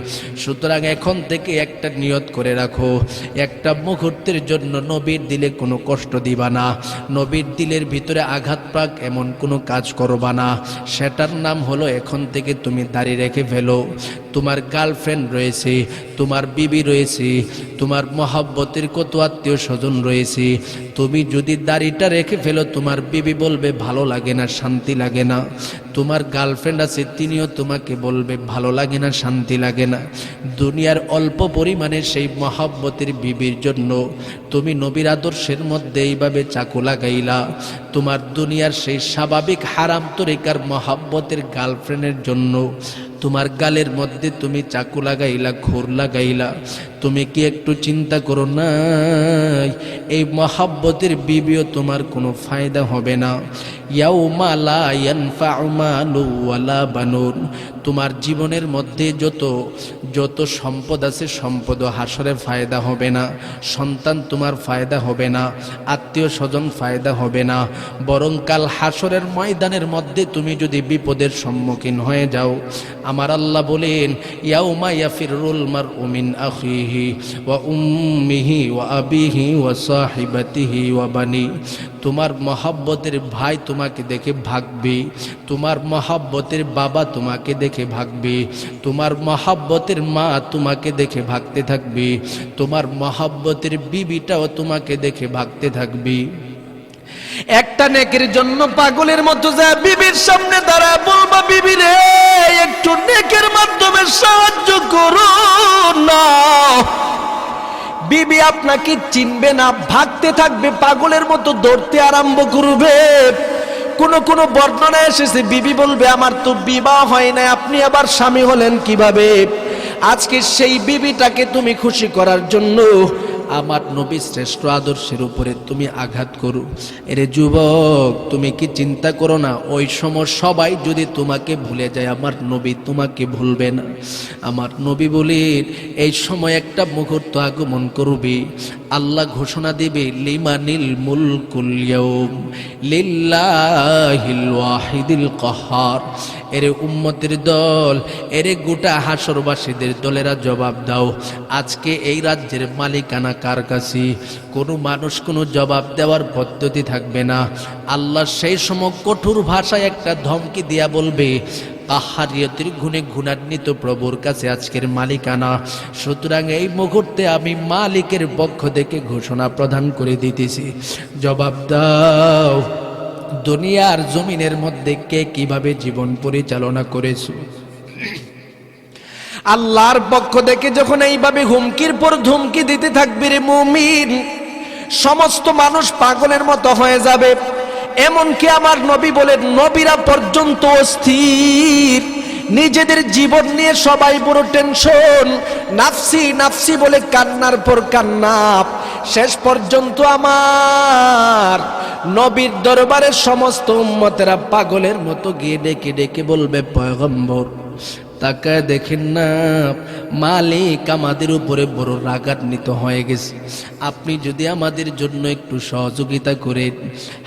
সুতরাং এখন থেকে একটা নিয়ত করে রাখো, একটা মুহূর্তের জন্য নবীর দিলে কোনো কষ্ট দিবা না, নবীর দিলের ভিতরে আঘাত পাক এমন কোনো কাজ করবা না। সেটার নাম হলো এখন থেকে তুমি দাঁড়িয়ে রেখে ফেলো। তোমার গার্লফ্রেন্ড রয়েছে, তোমার বিবি রয়েছে, তোমার মহব্বতের কত আত্মীয় স্বজন রয়েছে। তুমি যদি দাড়িটা রেখে ফেলো, তোমার বিবি বলবে ভালো লাগে না, শান্তি লাগে না। তোমার গার্লফ্রেন্ড আছে, তিনিও তোমাকে বলবে ভালো লাগে না, শান্তি লাগে না। দুনিয়ার অল্প পরিমাণে সেই মহব্বতের বিবির জন্য তুমি নবীর আদর্শের মধ্যে এইভাবে চাকু লাগাইলা। তোমার দুনিয়ার সেই স্বাভাবিক হারাম তরিকার মহব্বতের গার্লফ্রেন্ডের জন্য তোমার গালের মধ্যে তুমি চাকু লাগাইলা, খুর লাগাইলা। তুমি কি একটু চিন্তা করো না, এই মহব্বতের বিবিও তোমার কোনো ফায়দা হবে না। ইয়াউমা লা ইয়ানফাউ মালু ওয়ালা বানুন, তোমার জীবনের মধ্যে যত সম্পদ আছে সম্পদ হাসরে ফায়দা হবে না। সন্তান তোমার ফায়দা হবে না, আত্মীয় স্বজন ফায়দা হবে না। বরং কাল হাসরের ময়দানের মধ্যে তুমি যদি বিপদের সম্মুখীন হয়ে যাও, আমার আল্লাহ বলেন ইয়াউমা ইয়াফিরুল মারউ মিন আখিহি ওয়া উম্মিহি ওয়া আবিহি ওয়া সাহিবাতিহি ওয়া বানি। তোমার মহব্বতের ভাই তোমাকে দেখে ভাগবে, তোমার মহব্বতের বাবা তোমাকে দেখে ভাগবে, তোমার মহব্বতের মা তোমাকে দেখে ভাগতে থাকবে, তোমার মহব্বতের বিবিটাও তোমাকে দেখে ভাগতে থাকবে। একটা নেকের জন্য পাগলের মতো যায় বিবির সামনে দাঁড়ায় বলবা, বিবি রে একটু নেকের মাধ্যমে সাহায্য করো না। বিবি আপনাকে চিনবে না, ভাগতে থাকবে, পাগলের মতো দৌড়তে আরম্ভ করবে। কোন বর্ণনা এসেছে বিবি বলবে আমার তো বিবাহ হয় না, আপনি আবার স্বামী হলেন কিভাবে? আজকে সেই বিবিটাকে তুমি খুশি করার জন্য আমার নবী শ্রেষ্ঠ আদর্শের উপরে তুমি আঘাত করো। এরে যুবক, তুমি কি চিন্তা করো না, ওই সময় সবাই যদি তোমাকে ভুলে যায়, আমার নবী তোমাকে ভুলবে না। আমার নবী বলেন এই সময় একটা মুহূর্ত আগমন করবে, আল্লাহ ঘোষণা দিবে লিমানিল মুলকুল ইয়াউম লিল্লাহিল ওয়াহিদিল কাহ্হার। এরে উম্মতের দল, এরে গোটা হাসরবাসীদের দলেরা জবাব দাও, আজকে এই রাজ্যের মালিকানা কার কাছে? কোনো মানুষ কোনো জবাব দেওয়ার পদ্ধতি থাকবে না। আল্লাহ সেই সময় কঠোর ভাষায় একটা ধমকি দিয়া বলবে, কাহারিয়তের গুণে গুণান্বিত প্রভুর কাছে আজকের মালিকানা। সুতরাং এই মুহূর্তে আমি মালিকের পক্ষ থেকে ঘোষণা প্রদান করে দিতেছি, জবাব দাও, দুনিয়ার জমিনের মধ্যে কে কিভাবে জীবন পরিচালনা করেছো? আল্লাহর পক্ষ থেকে যখন এইভাবে হুমকির পর ধুমকি দিতে থাকবে রে মুমিন, সমস্ত মানুষ পাগলের মতো হয়ে যাবে। এমনকি আমার নবী বলেন, নবীরা পর্যন্ত অস্থির, নিজেদের জীবন নিয়ে সবাই বড় টেনশন, নাফসি নাফসি বলে কান্নার পর কান্না। শেষ পর্যন্ত আমার নবীর দরবারে সমস্ত উম্মতেরা পাগলের মতো গিয়ে ডেকে ডেকে বলবে, পয়গম্বর তাকায় দেখেন না, মালিক আমাদের উপরে বড় রাগান্বিত হয়ে গেছে, আপনি যদি আমাদের জন্য একটু সহযোগিতা করেন।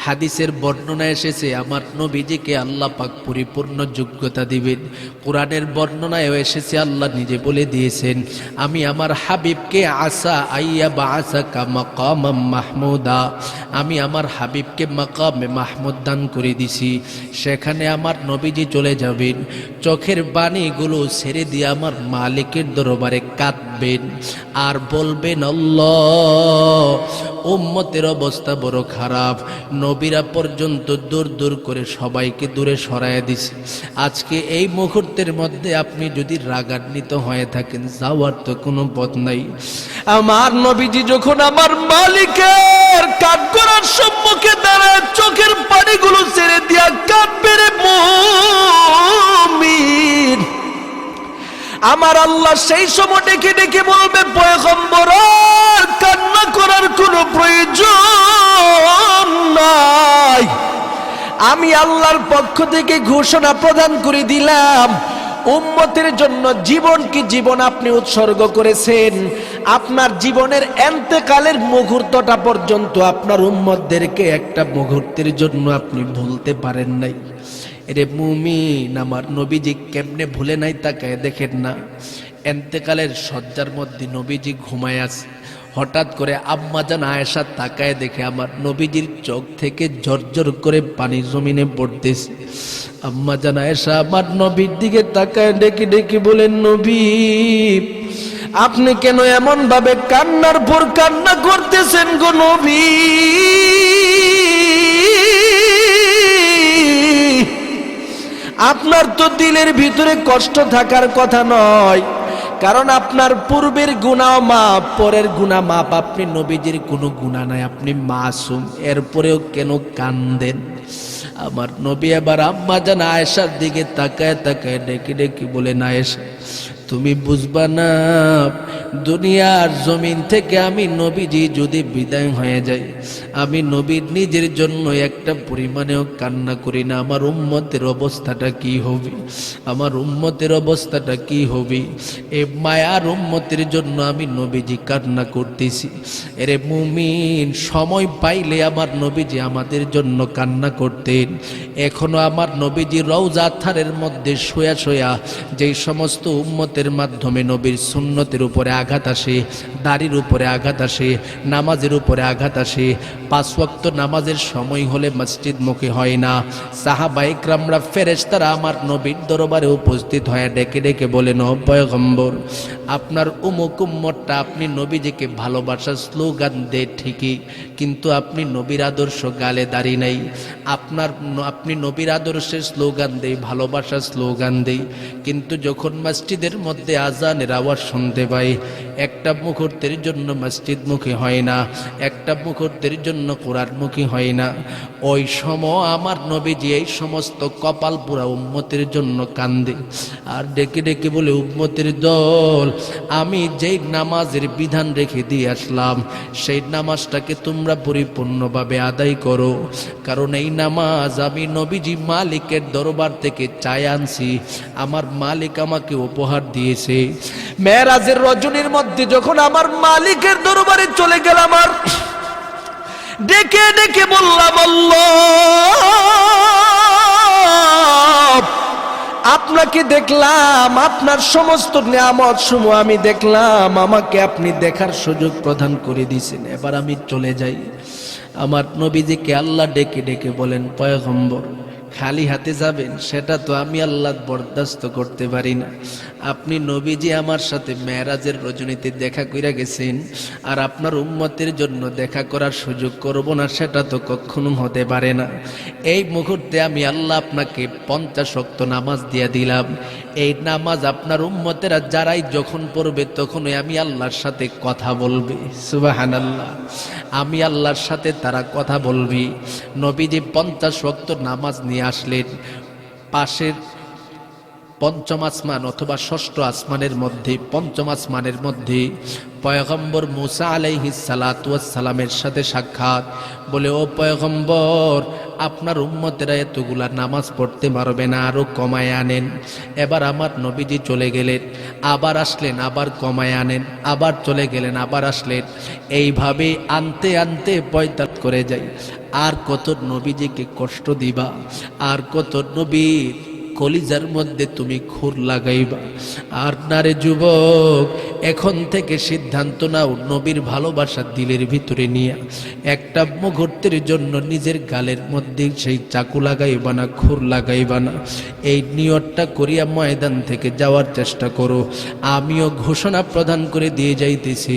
হাদিসের বর্ণনা এসেছে আমার নবীজিকে আল্লাহ পাক পরিপূর্ণ যোগ্যতা দিবেন। কোরআনের বর্ণনায়ও এসেছে আল্লাহ নিজে বলে দিয়েছেন, আমি আমার হাবিবকে আসা আইয়া বা আসা কা মাকামাম মাহমুদা, আমি আমার হাবিবকে মাকামে মাহমুদ দান করে দিছি। সেখানে আমার নবীজি চলে যাবেন, চোখের বাণীগুলো ছেড়ে দিয়ে আমার মালিকের দরবারে কাঁদবেন আর বলবেন, আল্লাহ উম্মতের অবস্থা বড় খারাপ, নবীরা পর্যন্ত দূর দূর করে সবাইকে দূরে সরাইয়া দিছে। আজকে এই মুহূর্তের মধ্যে আপনি যদি রাগান্বিত হয়ে থাকেন, যাওয়ার তো কোনো পথ নাই। আমার নবীজি যখন আমার মালিকের কাঠগড়ার সম্মুখে দাঁড়ায় চোখের পানিগুলো ছেড়ে দিয়া কাঁদবে রে মুমিন, আমার আল্লাহ সেই সময় ডেকে ডেকে বলবে, পয়গম্বর আর কান্না করার কোনো প্রয়োজন নাই, আমি আল্লাহর পক্ষ থেকে ঘোষণা প্রদান করে দিলাম, উম্মতের জন্য জীবন কি জীবন আপনি উৎসর্গ করেছেন। আপনার জীবনের এন্তেকালের মুহূর্তটা পর্যন্ত আপনার উম্মতদেরকে একটা মুহূর্তের জন্য আপনি ভুলতে পারেন নাই। এরে মুমিন, আমার নবীজি কেমনে ভুলে নাই তাকায় দেখেন না। এন্তেকালের শয্যার মধ্যে নবীজি ঘুমায় আছে, হঠাৎ করে আম্মাজান আয়েশা তাকায় দেখে আমার নবীজির চোখ থেকে ঝরঝর করে পানি জমিনে পড়তেছে। আম্মাজান আয়েশা আমার নবীর দিকে তাকায় ডেকে ডেকে বলেন, নবী আপনি কেন এমন ভাবে কান্নার পর কান্না করতেছেন গো নবী? আপনার তো দিলের ভিতরে কষ্ট থাকার কথা নয়, কারণ আপনার পূর্বের গুনাহ মাপ, পরের গুনাহ মাপ, আপনি নবীজির কোনো গুনাহ নাই, আপনি মাসুম, এরপরেও কেন কান্দেন? আমার নবী এবার আম্মাজান আয়েশার দিকে তাকায় তাকায় ডেকে ডেকে বলেন, আয়েশা তুমি বুঝবা না, দুনিয়ার জমিন থেকে আমি নবীজি যদি বিদায় হয়ে যাই, আমি নবীর নিজের জন্য একটা পরিমাণেও কান্না করি না, আমার উম্মতের অবস্থাটা কি হবে, আমার উম্মতের অবস্থাটা কি হবে? এ মায়ার উম্মতের জন্য আমি নবীজি কান্না করতেছি। এরে মুমিন, সময় পাইলে আমার নবীজি আমাদের জন্য কান্না করতেন। এখনো আমার নবীজি রওজা থারের মধ্যে শোয়া শোয়া যেই সমস্ত উম্মতের মাধ্যমে নবীর সুন্নতের উপরে আঘাত আসে, দাড়ির উপরে আঘাত আসে, নামাজের উপরে আঘাত আসে, 5 ওয়াক্ত নামাজের সময় হলে মসজিদ মুখী হয় না, সাহাবা ইকরামরা ফেরেশতারা আমার নবীর দরবারে উপস্থিত হয়ে ডেকে ডেকে বলেন, ও পয়গম্বর আপনার উমুক উম্মতটা আপনি নবীজিকে ভালোবাসার স্লোগান দেয় ঠিকই, কিন্তু আপনি নবীর আদর্শ গালে দাঁড়ি নাই, আপনি নবীর আদর্শের স্লোগান দেই, ভালোবাসার স্লোগান দেই, কিন্তু যখন মসজিদের মধ্যে আজানের আওয়াজ শুনতে পাই, একটা মুহূর্তের জন্য মসজিদ মুখী হয় না, একটা মুহূর্তের জন্য কোরআন মুখী হয় না। ওই সময় আমার নবীজি এই সমস্ত কপাল পুরা উম্মতের জন্য কান্দে আর ডেকে ডেকে বলে, উম্মতের দল, আমি যেই নামাজের বিধান রেখে দিয়ে আসলাম সেই নামাজটাকে তোমরা পরিপূর্ণভাবে আদায় করো, কারণ এই নামাজ আমি নবীজি মালিকের দরবার থেকে চাই আনছি, আমার মালিক আমাকে উপহার দিয়েছে। মেরাজের রজনীর মধ্যে যখন আমার মালিকের দরবারে চলে গেলাম আর ডেকে ডেকে বললাম, আল্লাহ আপনাকে দেখলাম, আপনার সমস্ত নিয়ামত সমূহ আমি দেখলাম, আমাকে আপনি দেখার সুযোগ প্রদান করে দিয়েছেন, এবার আমি চলে যাই। আমার নবীজিকে আল্লাহ ডেকে ডেকে বলেন, পয়গম্বর খালি হাতে যাবেন, সেটা তো আমি আল্লাহ বরদাস্ত করতে পারি না। আপনি নবীজি আমার সাথে মেরাজের রজনীতে দেখা কইরা গেছেন, আর আপনার উম্মতের জন্য দেখা করার সুযোগ করব না, সেটা তো কখনো হতে পারে না। এই মুহূর্তে আমি আল্লাহ আপনাকে 50 ওয়াক্ত নামাজ দিয়ে দিলাম। এই নামাজ আপনার উম্মতেরা যারাই যখন পড়বে তখনই আমি আল্লাহর সাথে কথা বলবে। সুবহানাল্লাহ, আমি আল্লাহর সাথে তারা কথা বলবি। নবীজি 50 ওয়াক্ত নামাজ নিয়ে আসলেন। পাশের পঞ্চম আসমান অথবা ষষ্ঠ আসমানের মধ্যে, পঞ্চম আসমানের মধ্যে পয়গম্বর মুসা আলাইহিস সালাতু ওয়াস সালামের সাথে সাক্ষাৎ। বলে, ও পয়গম্বর, আপনার উম্মতেরা এতগুলা নামাজ পড়তে পারবে না, আরো কমায় আনেন। এবার আমার নবীজি চলে গেলেন, আবার আসলেন, আবার কমায় আনেন, আবার চলে গেলেন, আবার আসলেন। এইভাবে আনতে আনতে পয়তাত করে যাই। আর কত নবীজিকে কষ্ট দিবা, আর কত নবীর কলিজার মধ্যে তুমি খুর লাগাইবা। আর নারে যুবক, এখন থেকে সিদ্ধান্ত নাও, নবীর ভালোবাসা দিলের ভিতরে নিয়ে একটা মুহূর্তের জন্য নিজের গালের মধ্যে সেই চাকু লাগাইবা না, খুর লাগাইবা না। এই নিয়তটা করিয়া ময়দান থেকে যাওয়ার চেষ্টা করো। আমিও ঘোষণা প্রদান করে দিয়ে যাইতেছি,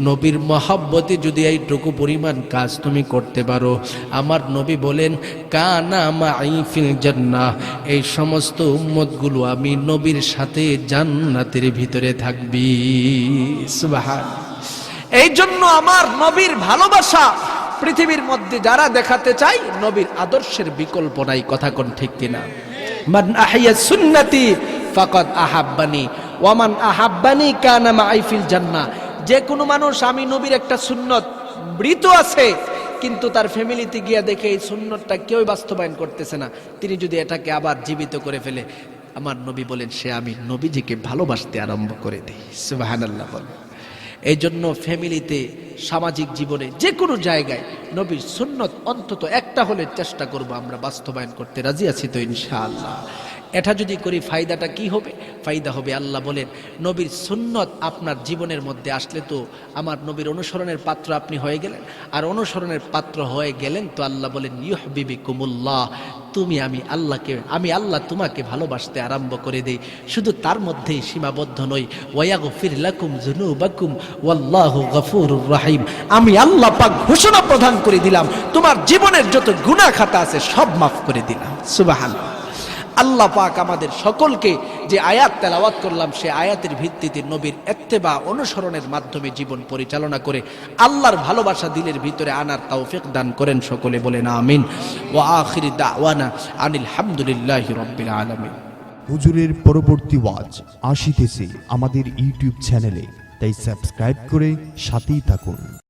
নবীর মহব্বতে যদি এইটুকু পরিমাণ কাজ তুমি করতে পারো, আমার নবী বলেন, কানা মাই ফিল জান্নাহ, এই সমস্ত উম্মতগুলো আমি নবীর সাথে জান্নাতের ভিতরে থাকবি। সুবহানাল্লাহ। এই জন্য আমার নবীর ভালোবাসা পৃথিবীর মধ্যে যারা দেখাতে চাই, নবীর আদর্শের বিকল্প নাই। কথা কোন ঠিক কিনা? মান আহইয়া সুন্নতি ফাকাদ আহাব্বানি ওয়া মান আহাব্বানি কানা মাই ফিল জান্নাহ। যে কোনো মানুষ আমি নবীর একটা সুন্নত মৃত আছে, কিন্তু তার ফ্যামিলিতে গিয়া দেখে এই সুন্নতটা কেউ বাস্তবায়ন করতেছে না, তিনি যদি এটাকে আবার জীবিত করে ফেলে, আমার নবী বলেন, সে আমি নবীজিকে ভালোবাসতে আরম্ভ করে দেই। সুবহানাল্লাহ বলেন। এই জন্য ফ্যামিলিতে, সামাজিক জীবনে, যে কোনো জায়গায় নবীর সুন্নত অন্তত একটা হলে চেষ্টা করব আমরা বাস্তবায়ন করতে। রাজি আছি তো ইনশাআল্লাহ? এটা যদি করি ফায়দাটা কি হবে? ফায়দা হবে, আল্লাহ বলেন, নবীর সুন্নত আপনার জীবনের মধ্যে আসলে তো আমার নবীর অনুসরণের পাত্র আপনি হয়ে গেলেন। আর অনুসরণের পাত্র হয়ে গেলেন তো আল্লাহ বলেন, ইউহিব্বুকুমুল্লাহ, তুমি আমি আল্লাহ তোমাকে ভালোবাসতে আরম্ভ করে দেই। শুধু তার মধ্যেই সীমাবদ্ধ নই, ওয়ায়াগফির লাকুম যুনুবাকুম ওয়াল্লাহু গফুরুর রহিম। আমি আল্লাহ পাক ঘোষণা প্রদান করে দিলাম, তোমার জীবনের যত গুনাহ খাতা আছে সব মাফ করে দিলাম। সুবহানাল্লাহ। আল্লাহ পাক আমাদের সকলকে যে আয়াত তেলাওয়াত করলাম, সে আয়াতের ভিত্তিতে নবীর ইত্তেবা অনুসরণের মাধ্যমে জীবন পরিচালনা করে আল্লাহর ভালোবাসা দিলের ভিতরে আনার তৌফিক দান করেন। সকলে বলেন আমিন। ওয়া আখিরি দাওয়ানা আনিল হামদুলিল্লাহি রাব্বিল আলামিন। হুজুরের পরবর্তী ওয়াজ আসিতেছে আমাদের ইউটিউব চ্যানেলে, তাই সাবস্ক্রাইব করে সাথেই থাকুন।